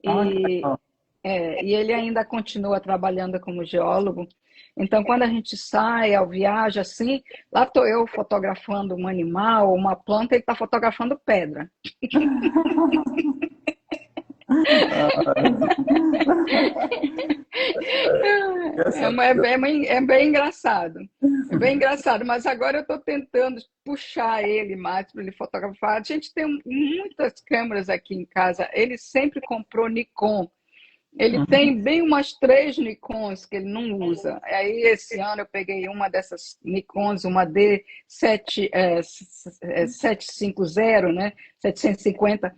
Ah, que e, legal. e ele ainda continua trabalhando como geólogo. Então, quando a gente sai ao viagem assim, lá estou eu fotografando um animal, uma planta, ele está fotografando pedra. Engraçado. É bem engraçado. É bem engraçado, mas agora eu estou tentando puxar ele mais para ele fotografar. A gente tem muitas câmeras aqui em casa. Ele sempre comprou Nikon. Ele tem bem umas 3 Nikons que ele não usa. Aí esse ano eu peguei uma dessas Nikons, uma D750, né? 750,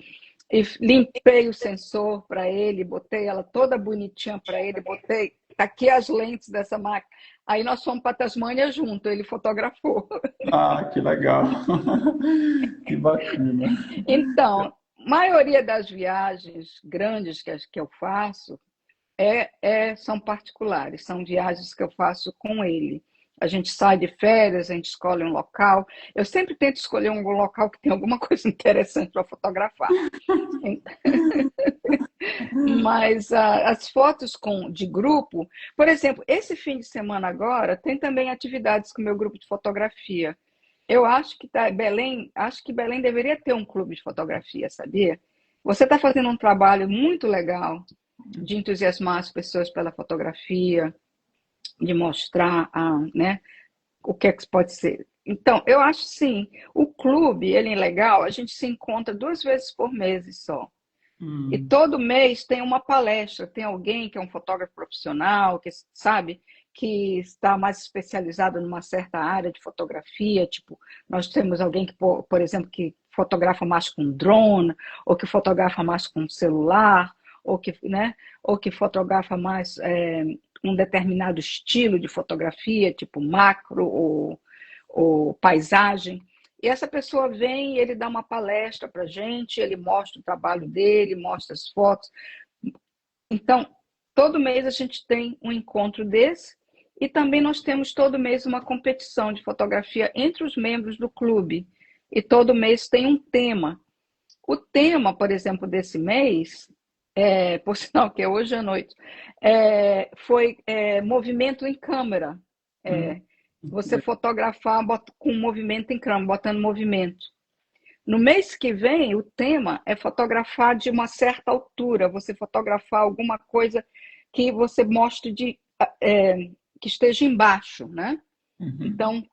e limpei o sensor para ele, botei ela toda bonitinha para ele, botei aqui as lentes dessa máquina. Aí nós fomos para Tasmânia junto, ele fotografou. Ah, que legal. Que bacana. Então, maioria das viagens grandes que eu faço são particulares, são viagens que eu faço com ele. A gente sai de férias, a gente escolhe um local. Eu sempre tento escolher um local que tem alguma coisa interessante para fotografar. Mas as fotos de grupo, por exemplo, esse fim de semana agora tem também atividades com o meu grupo de fotografia. Eu acho que Belém, acho que Belém deveria ter um clube de fotografia, sabia? Você está fazendo um trabalho muito legal de entusiasmar as pessoas pela fotografia, de mostrar né, o que é que pode ser. Então, eu acho sim, o clube, ele é legal, a gente se encontra 2 vezes por mês só. E Hum, todo mês tem uma palestra, tem alguém que é um fotógrafo profissional, que sabe, que está mais especializado numa certa área de fotografia, tipo, nós temos alguém que, por exemplo, que fotografa mais com drone, ou que fotografa mais com celular, ou que, né, ou que fotografa mais um determinado estilo de fotografia, tipo macro ou paisagem. E essa pessoa vem, ele dá uma palestra para a gente, ele mostra o trabalho dele, mostra as fotos. Então, todo mês a gente tem um encontro desse e também nós temos todo mês uma competição de fotografia entre os membros do clube. E todo mês tem um tema. O tema, por exemplo, desse mês, por sinal que é hoje à noite, foi movimento em câmera. hum, É, você fotografar com movimento em câmera, botando movimento. No mês que vem, o tema é fotografar de uma certa altura, você fotografar alguma coisa que você mostre é, que esteja embaixo, né? uhum. Então,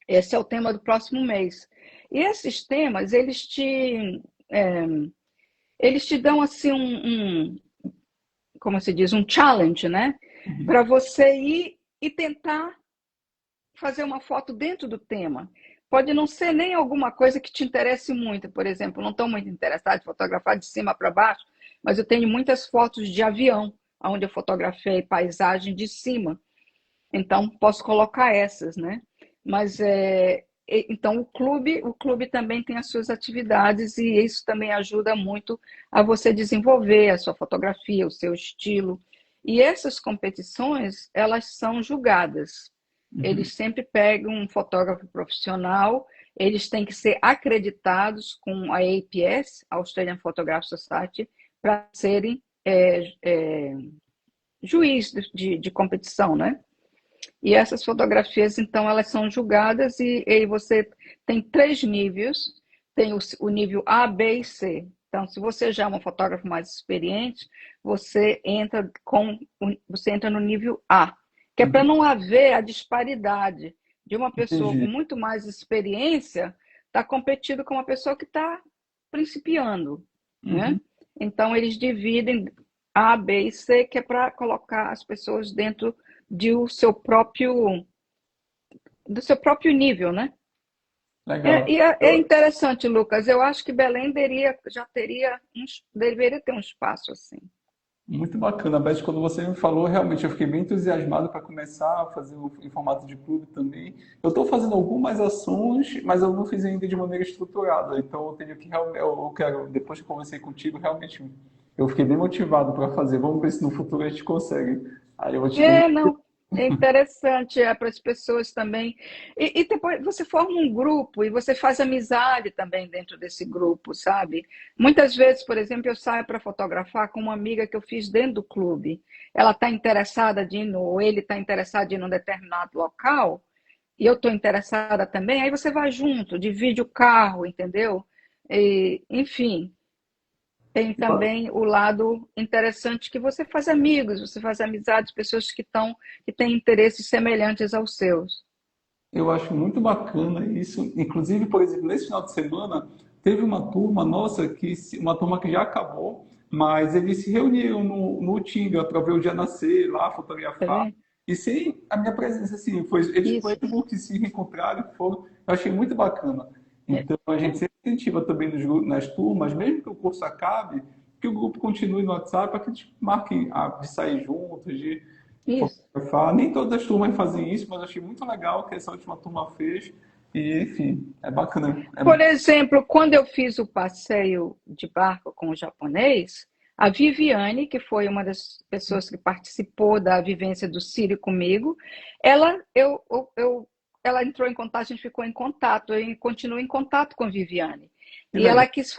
esse é o tema do próximo mês. E esses temas, é, eles te dão assim como se diz, um challenge, né? Para Uhum. você ir e tentar fazer uma foto dentro do tema. Pode não ser nem alguma coisa que te interesse muito, por exemplo, não estou muito interessada em fotografar de cima para baixo, mas eu tenho muitas fotos de avião, onde eu fotografei paisagem de cima. Então, posso colocar essas, né? Mas então o clube também tem as suas atividades e isso também ajuda muito a você desenvolver a sua fotografia, o seu estilo. E essas competições, elas são julgadas. Uhum. Eles sempre pegam um fotógrafo profissional, eles têm que ser acreditados com a APS, Australian Photograph Society, para serem juiz de competição, né? E essas fotografias, então, elas são julgadas e você tem 3 níveis. Tem o nível A, B e C. Então, se você já é um fotógrafo mais experiente, você entra no nível A, que é para Uhum. não haver a disparidade de uma pessoa com Entendi. muito mais experiência estar competindo com uma pessoa que está principiando, né? Uhum. Então, eles dividem A, B e C, que é para colocar as pessoas dentro do seu próprio nível, né? Legal. É interessante, Lucas. Eu acho que Belém deveria ter um espaço assim. Muito bacana, Beth. Quando você me falou, realmente eu fiquei bem entusiasmado para começar a fazer em formato de clube também. Eu estou fazendo algumas ações, mas eu não fiz ainda de maneira estruturada. Então eu tenho que realmente, eu quero, depois que eu conversei contigo, realmente eu fiquei bem motivado para fazer. Vamos ver se no futuro a gente consegue. Aí eu vou te Não, é interessante, para as pessoas também. E depois você forma um grupo e você faz amizade também dentro desse grupo, sabe? Muitas vezes, por exemplo, eu saio para fotografar com uma amiga que eu fiz dentro do clube. Ela está interessada ou ele está interessado em ir num determinado local, e eu estou interessada também, aí você vai junto, divide o carro, entendeu? Enfim, tem também o lado interessante que você faz amigos, você faz amizades, pessoas que têm interesses semelhantes aos seus. Eu acho muito bacana isso. Inclusive, por exemplo, nesse final de semana, teve uma turma nossa, uma turma que já acabou, mas eles se reuniram no Tinga para ver o dia nascer lá, Tá fotografar. vendo? E sem a minha presença, assim, eles Isso. foram que se reencontraram, foram, eu achei muito bacana. É. Então, a gente sempre incentiva também nas turmas, mesmo que o curso acabe, que o grupo continue no WhatsApp para que eles marquem de sair juntos, de Isso. nem todas as turmas fazem isso, mas eu achei muito legal que essa última turma fez. E, enfim, é bacana. Por exemplo, quando eu fiz o passeio de barco com o japonês, A Viviane, que foi uma das pessoas que participou da vivência do Círio comigo, ela, ela entrou em contato, a gente ficou em contato, eu continuo em contato com a Viviane. Que E legal. ela quis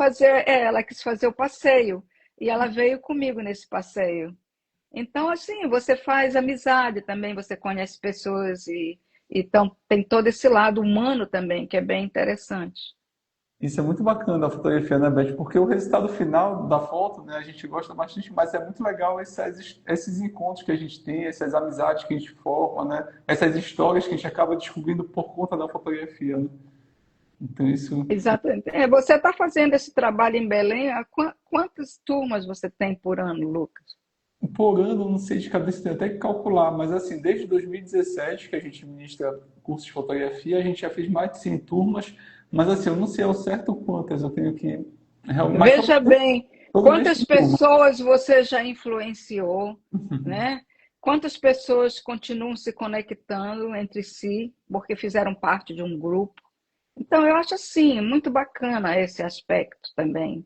fazer o passeio, e ela veio comigo nesse passeio. Então, assim, você faz amizade também, você conhece pessoas então tem todo esse lado humano também, que é bem interessante. Isso é muito bacana da fotografia, né, Beth? Porque o resultado final da foto, né, a gente gosta bastante, mas é muito legal esses encontros que a gente tem, essas amizades que a gente forma, né? Essas histórias que a gente acaba descobrindo por conta da fotografia, né? Então isso, Exatamente. Você está fazendo esse trabalho em Belém, quantas turmas você tem por ano, Lucas? por ano, não sei de cabeça, tenho até que calcular, mas assim, desde 2017 que a gente ministra curso de fotografia, a gente já fez mais de 100 turmas, mas assim, eu não sei ao certo quantas, eu tenho que... Mas Veja bem, todo mês quantas tem turma. pessoas você já influenciou, né? Quantas pessoas continuam se conectando entre si porque fizeram parte de um grupo? Então, eu acho assim, muito bacana esse aspecto também.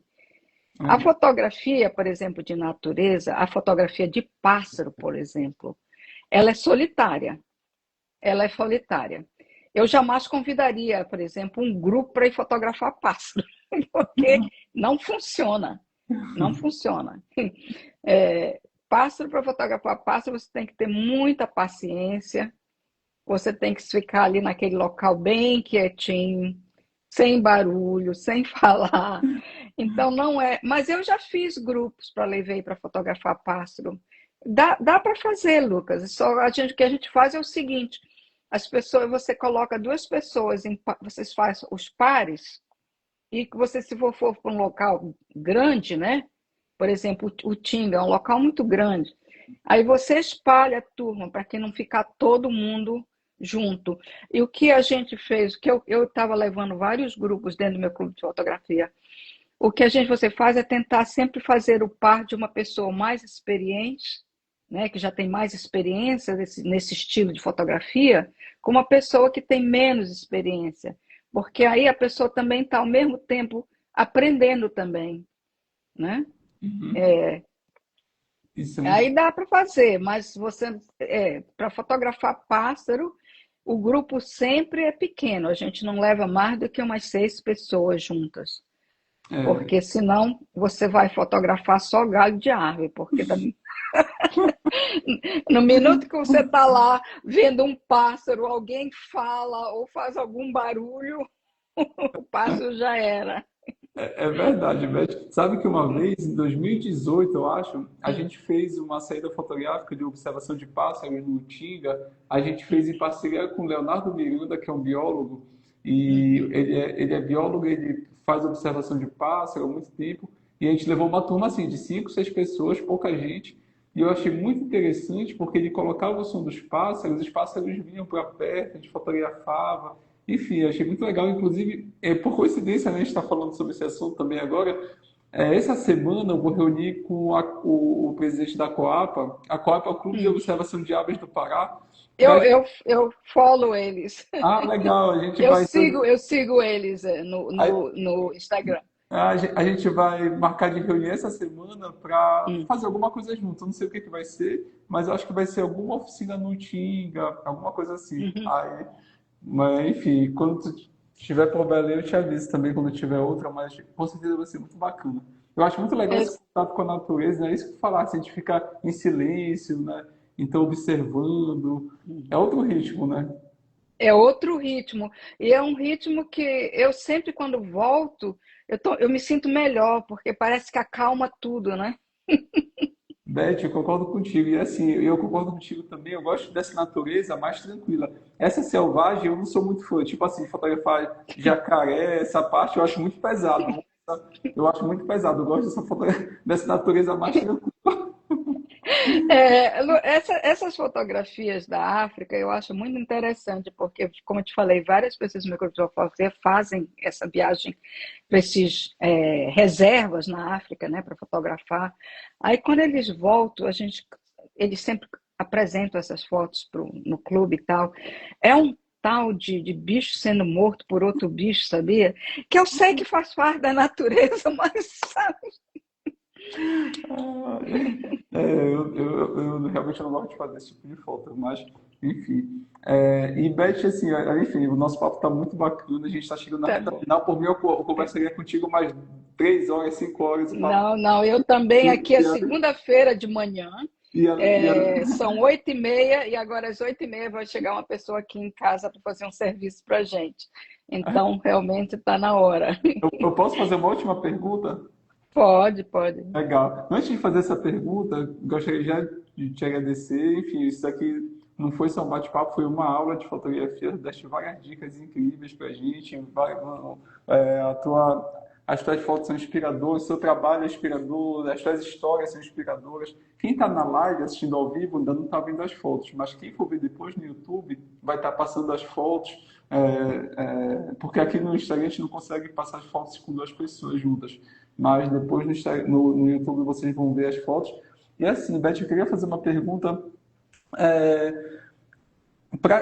A É. fotografia, por exemplo, de natureza, a fotografia de pássaro, por exemplo, ela é solitária. Ela é solitária. Eu jamais convidaria, por exemplo, um grupo para ir fotografar pássaro, porque não funciona. Não funciona. É, pássaro, para fotografar pássaro, você tem que ter muita paciência, você tem que ficar ali naquele local bem quietinho, sem barulho, sem falar. Então não é. Mas eu já fiz grupos para levei para fotografar pássaro. Dá para fazer, Lucas. Só o que a gente faz é o seguinte: as pessoas, você coloca duas pessoas, vocês fazem os pares, e que você, se for para um local grande, né? Por exemplo, o Tinga é um local muito grande. Aí você espalha a turma para que não ficar todo mundo junto. E o que a gente fez, que eu estava levando vários grupos dentro do meu clube de fotografia. O que você faz é tentar sempre fazer o par de uma pessoa mais experiente, né, que já tem mais experiência nesse estilo de fotografia, com uma pessoa que tem menos experiência. Porque aí a pessoa também está ao mesmo tempo aprendendo também, né? Isso é muito... Aí dá para fazer, mas para fotografar pássaro, o grupo sempre é pequeno. A gente não leva mais do que umas 6 pessoas juntas, É, porque senão você vai fotografar só galho de árvore, porque no minuto que você está lá vendo um pássaro, alguém fala ou faz algum barulho, o pássaro já era. é verdade, Beth. Sabe que uma vez, em 2018, eu acho, a gente fez uma saída fotográfica de observação de pássaros no Tinga. A gente fez em parceria com o Leonardo Miranda, que é um biólogo, e Uhum. ele é biólogo, ele faz observação de pássaro há muito tempo. E a gente levou uma turma assim, de 5, 6 pessoas, pouca gente. E eu achei muito interessante porque ele colocava o som dos pássaros, os pássaros vinham para perto, a gente fotografava. Enfim, achei muito legal. Inclusive, por coincidência, né, a gente está falando sobre esse assunto também agora. Essa semana eu vou reunir com o presidente da Coapa. A Coapa é o Clube de Hum. Observação de Aves do Pará. Eu, eu, eu follow eles. Legal, a gente Eu vai. sigo, eu sigo eles Aí, no Instagram. a gente vai marcar de reunir essa semana para Hum. fazer alguma coisa junto. Eu não sei o que que vai ser, mas eu acho que vai ser alguma oficina no Tinga, alguma coisa assim. Uhum. Aí, mas, enfim, quando tu estiver por Belém, eu te aviso também quando tiver outra, mas com certeza vai ser muito bacana. Eu acho muito legal É, esse contato com a natureza, né? Isso que tu falasse, a gente fica em silêncio, né? Então, observando. É outro ritmo, né? é outro ritmo. E é um ritmo que eu sempre, quando volto, eu me sinto melhor, porque parece que acalma tudo, né? Beth, eu concordo contigo. E assim, eu concordo contigo também. Eu gosto dessa natureza mais tranquila. Essa selvagem eu não sou muito fã. Tipo assim, fotografar jacaré, essa parte eu acho muito pesado. Eu acho muito pesado. Eu gosto dessa natureza mais tranquila. Essas fotografias da África eu acho muito interessante, porque, como eu te falei, várias pessoas no meu grupo de fotografia fazem essa viagem para esses reservas na África, né, para fotografar. Aí, quando eles voltam, eles sempre apresentam essas fotos no clube e tal. É um tal de bicho sendo morto por outro bicho, sabia? Que eu sei que faz parte da natureza, mas sabe? Ah, eu realmente não gosto de fazer esse tipo de foto, mas, enfim. E, Beth, assim, enfim, o nosso papo está muito bacana, a gente está chegando na Tá reta bom. final. Por mim, eu conversaria contigo mais 3 horas, 5 horas, o papo Não, não, eu também aqui é ia, segunda-feira de manhã, ia, são 8h30 e agora às 8h30 vai chegar uma pessoa aqui em casa para fazer um serviço para gente. Então, realmente está na hora. eu posso fazer uma última pergunta? Pode, pode. Legal. Antes de fazer essa pergunta, gostaria já de te agradecer. Enfim, isso aqui não foi só um bate-papo, foi uma aula de fotografia. Deste várias dicas incríveis para a gente. As tuas fotos são inspiradoras, o seu trabalho é inspirador, as tuas histórias são inspiradoras. Quem está na live assistindo ao vivo ainda não está vendo as fotos, mas quem for ver depois no YouTube vai estar passando as fotos. Porque aqui no Instagram a gente não consegue passar as fotos com duas pessoas juntas, mas depois no YouTube vocês vão ver as fotos. E assim, Beth, eu queria fazer uma pergunta, é,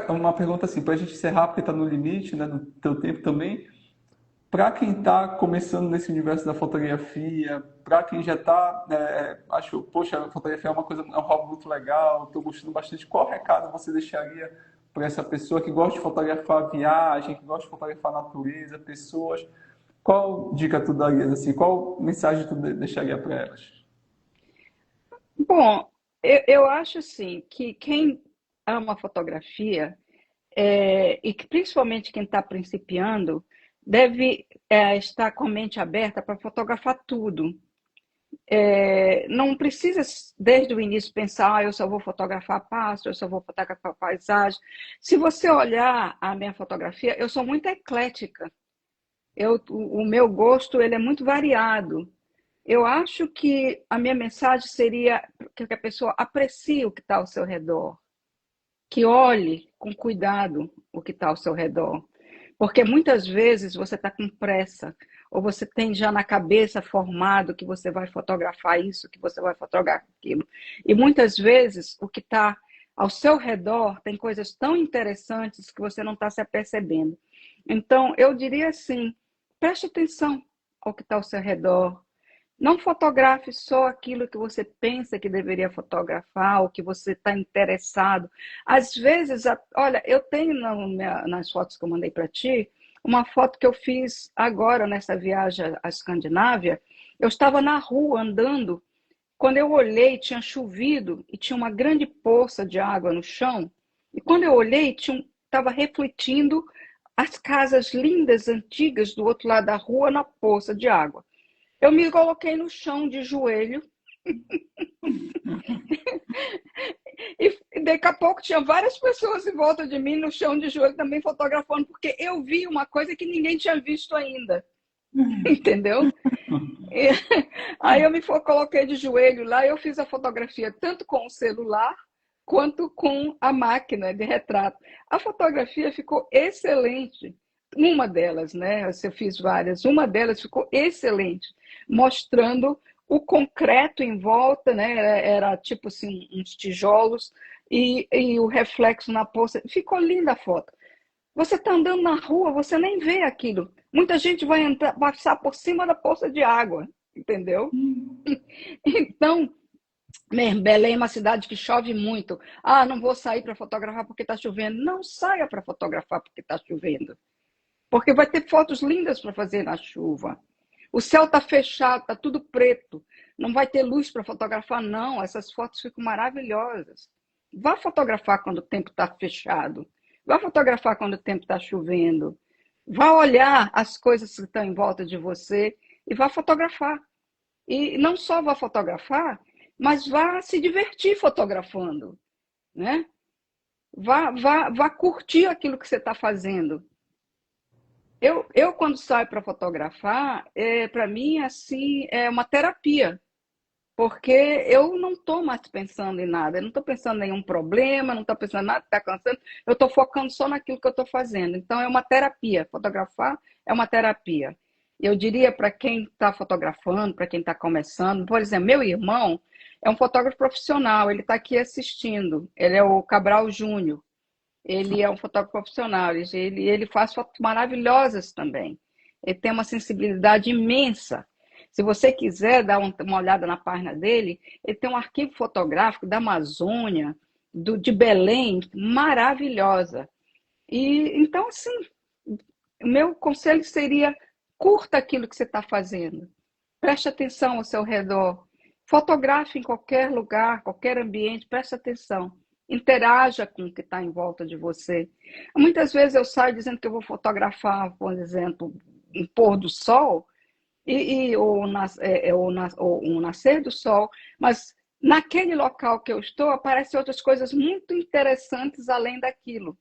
uma pergunta assim, para a gente encerrar, porque está no limite, né, no teu tempo também. Para quem está começando nesse universo da fotografia, para quem já está, acho, poxa, a fotografia é uma coisa, é um hobby muito legal, estou gostando bastante. Qual recado você deixaria para essa pessoa que gosta de fotografar viagem, que gosta de fotografar natureza, pessoas? Qual dica tu daria, assim? Qual mensagem tu deixaria para elas? Bom, eu acho assim que quem ama fotografia, e que principalmente quem está principiando, deve estar com a mente aberta para fotografar tudo. Não precisa, desde o início, pensar, eu só vou fotografar pasto, eu só vou fotografar paisagem. Se você olhar a minha fotografia, eu sou muito eclética. O meu gosto ele é muito variado. Eu acho que a minha mensagem seria que a pessoa aprecie o que está ao seu redor, que olhe com cuidado o que está ao seu redor. Porque muitas vezes você está com pressa, ou você tem já na cabeça formado que você vai fotografar isso, que você vai fotografar aquilo. E muitas vezes o que está ao seu redor tem coisas tão interessantes que você não está se apercebendo. Então, eu diria assim: preste atenção ao que está ao seu redor, não fotografe só aquilo que você pensa que deveria fotografar, ou que você está interessado. Às vezes, olha, eu tenho nas fotos que eu mandei para ti, uma foto que eu fiz agora nessa viagem à Escandinávia. Eu estava na rua andando, quando eu olhei, tinha chovido e tinha uma grande poça de água no chão. E quando eu olhei, estava refletindo as casas lindas, antigas, do outro lado da rua, na poça de água. Eu me coloquei no chão de joelho e daqui a pouco tinha várias pessoas em volta de mim no chão de joelho também fotografando, porque eu vi uma coisa que ninguém tinha visto ainda, entendeu? E, aí eu coloquei de joelho lá e eu fiz a fotografia tanto com o celular quanto com a máquina de retrato. A fotografia ficou excelente. Uma delas, né? Eu fiz várias. Uma delas ficou excelente, mostrando o concreto em volta, né? Era tipo assim, uns tijolos e o reflexo na poça. Ficou linda a foto. Você está andando na rua, você nem vê aquilo. Muita gente vai passar por cima da poça de água, entendeu? Então, Belém é uma cidade que chove muito. Ah, não vou sair para fotografar porque está chovendo. Não saia para fotografar porque está chovendo. Porque vai ter fotos lindas para fazer na chuva. O céu está fechado, está tudo preto. Não vai ter luz para fotografar, não. Essas fotos ficam maravilhosas. Vá fotografar quando o tempo está fechado. Vá fotografar quando o tempo está chovendo. Vá olhar as coisas que estão em volta de você e vá fotografar. E não só vá fotografar, mas vá se divertir fotografando, né? Vá curtir aquilo que você está fazendo. Quando saio para fotografar, para mim, assim, é uma terapia, porque eu não estou mais pensando em nada, eu não estou pensando em nenhum problema, não estou pensando em nada que está cansando, eu estou focando só naquilo que eu estou fazendo. Então, é uma terapia, fotografar é uma terapia. Eu diria para quem está fotografando, para quem está começando, por exemplo, meu irmão é um fotógrafo profissional, ele está aqui assistindo, ele é o Cabral Júnior. Ele é um fotógrafo profissional, ele faz fotos maravilhosas também. Ele tem uma sensibilidade imensa. Se você quiser dar uma olhada na página dele, ele tem um arquivo fotográfico da Amazônia, de Belém, maravilhosa. E então, assim, o meu conselho seria: curta aquilo que você está fazendo. Preste atenção ao seu redor. Fotografe em qualquer lugar, qualquer ambiente, preste atenção. Interaja com o que está em volta de você. Muitas vezes eu saio dizendo que eu vou fotografar, por exemplo, um pôr do sol, ou um nascer do sol, mas naquele local que eu estou, aparecem outras coisas muito interessantes além daquilo,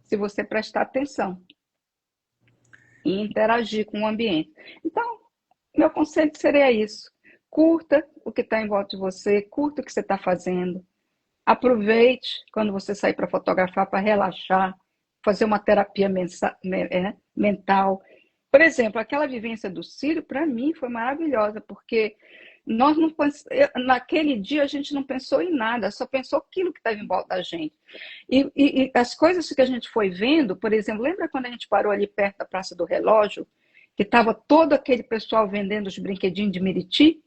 se você prestar atenção e interagir com o ambiente. Então, meu conselho seria isso. Curta o que está em volta de você, curta o que você está fazendo. Aproveite quando você sair para fotografar, para relaxar, fazer uma terapia mental. Por exemplo, aquela vivência do Círio, para mim, foi maravilhosa, porque nós não, naquele dia a gente não pensou em nada, só pensou aquilo que estava em volta da gente. E as coisas que a gente foi vendo, por exemplo, lembra quando a gente parou ali perto da Praça do Relógio, que estava todo aquele pessoal vendendo os brinquedinhos de Miriti?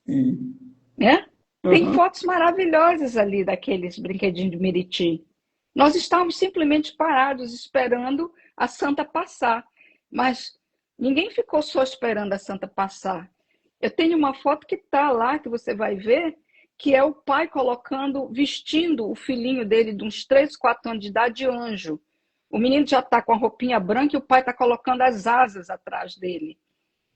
Sim. Né? Tem Uhum. fotos maravilhosas ali daqueles brinquedinhos de Miriti. Nós estávamos simplesmente parados, esperando a Santa passar. Mas ninguém ficou só esperando a Santa passar. Eu tenho uma foto que está lá, que você vai ver, que é o pai colocando, vestindo o filhinho dele de uns 3, 4 anos de idade de anjo. O menino já está com a roupinha branca e o pai está colocando as asas atrás dele.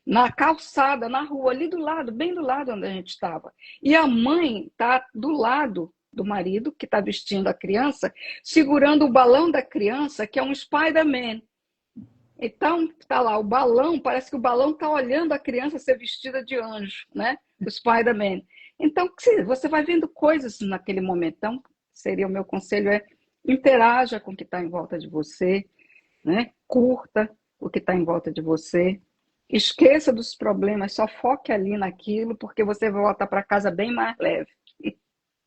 Na calçada, na rua, ali do lado, bem do lado onde a gente estava. E a mãe está do lado do marido, que está vestindo a criança, segurando o balão da criança, que é um Spider-Man. Então, está lá o balão, parece que o balão está olhando a criança ser vestida de anjo, né? O Spider-Man. Então, você vai vendo coisas naquele momento. Então, seria o meu conselho interaja com o que está em volta de você, né? Curta o que está em volta de você. Esqueça dos problemas, só foque ali naquilo, porque você vai voltar para casa bem mais leve.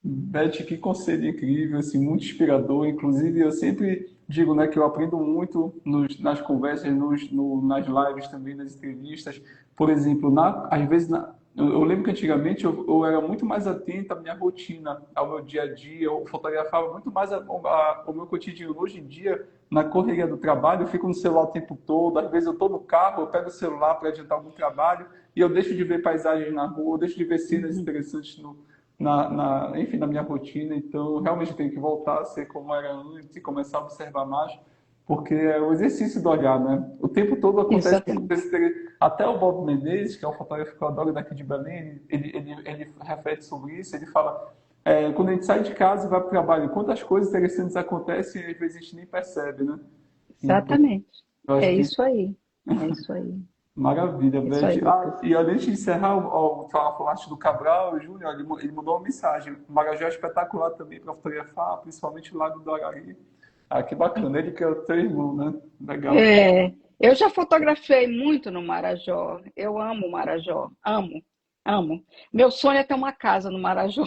Beth, que conselho incrível, assim, muito inspirador. Inclusive, eu sempre digo, né, que eu aprendo muito nas conversas, nas lives também, nas entrevistas. Por exemplo, às vezes, eu lembro que antigamente eu era muito mais atento à minha rotina, ao meu dia a dia, eu fotografava muito mais o meu cotidiano. Hoje em dia, na correria do trabalho, eu fico no celular o tempo todo. Às vezes eu estou no carro, eu pego o celular para adiantar algum trabalho e eu deixo de ver paisagens na rua, eu deixo de ver cenas Uhum. interessantes enfim, na minha rotina. Então, realmente tenho que voltar a ser como era antes e começar a observar mais, porque é o exercício do olhar, né? O tempo todo acontece Exatamente. até o Bob Menezes, que é um fotógrafo que eu adoro daqui de Belém, ele reflete sobre isso, ele fala, quando a gente sai de casa e vai para o trabalho, quantas coisas interessantes acontecem e às vezes a gente nem percebe, né? Então, Exatamente. eu acho É que isso aí. É isso aí. maravilha, É isso aí, Beth. Lucas. E além de encerrar, falaste do Cabral Júnior, ele mandou uma mensagem. O Marajó é espetacular também para fotografar, principalmente o Lago do Arari. Ah, que bacana. Ele que é o teu irmão, né? Legal. Eu já fotografei muito no Marajó. Eu amo o Marajó. Amo, amo. Meu sonho é ter uma casa no Marajó.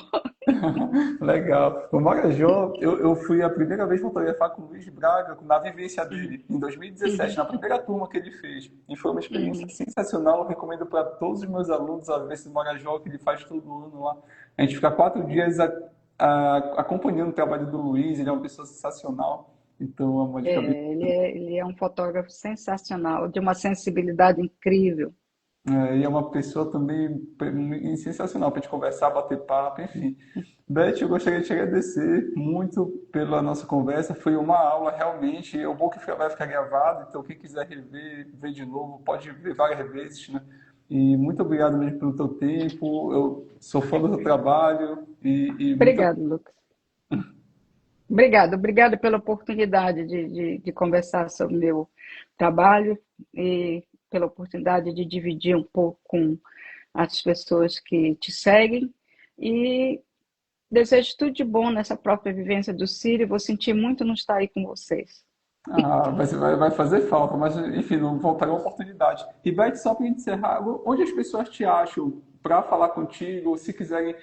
Legal. O Marajó, eu fui a primeira vez fotografar com o Luiz Braga, na vivência dele, em 2017, Uhum, na primeira turma que ele fez. E foi uma experiência uhum. sensacional. Eu recomendo para todos os meus alunos a ver esse Marajó que ele faz todo ano lá. A gente fica 4 dias acompanhando o trabalho do Luiz, ele é uma pessoa sensacional. Então, é uma dica bem. Ele é um fotógrafo sensacional, de uma sensibilidade incrível. E é uma pessoa também sensacional para a gente conversar, bater papo, enfim. Beth, eu gostaria de te agradecer muito pela nossa conversa. Foi uma aula realmente. É bom que vai ficar gravado, então quem quiser rever, ver de novo, pode ver várias vezes, né? E muito obrigado mesmo pelo teu tempo. Eu sou fã do teu trabalho e muito. Obrigado, Lucas. Obrigado pela oportunidade de conversar sobre o meu trabalho e pela oportunidade de dividir um pouco com as pessoas que te seguem. E desejo tudo de bom nessa própria vivência do Círio. Vou sentir muito não estar aí com vocês. Vai fazer falta, mas enfim, não voltará a oportunidade. E Beth, só para encerrar, onde as pessoas te acham para falar contigo, se quiserem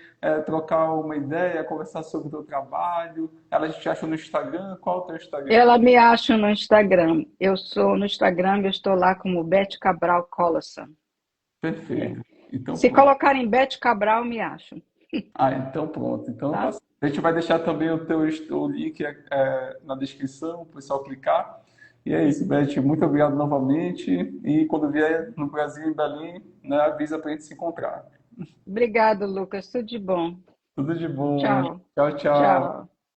trocar uma ideia, conversar sobre o teu trabalho, elas te acham no Instagram? Qual é o teu Instagram? Ela me acha no Instagram. Eu estou lá como Beth Cabral Collison. É. Perfeito. Então, Se pronto. colocarem Bete Cabral, me acham, Então pronto. Então, tá? a gente vai deixar também o link na descrição, para o pessoal clicar. E é isso, Beth. Muito obrigado novamente. E quando vier no Brasil, em Belém, né, avisa para a gente se encontrar. Obrigado, Lucas. Tudo de bom. Tudo de bom. Tchau. Tchau, tchau. Tchau.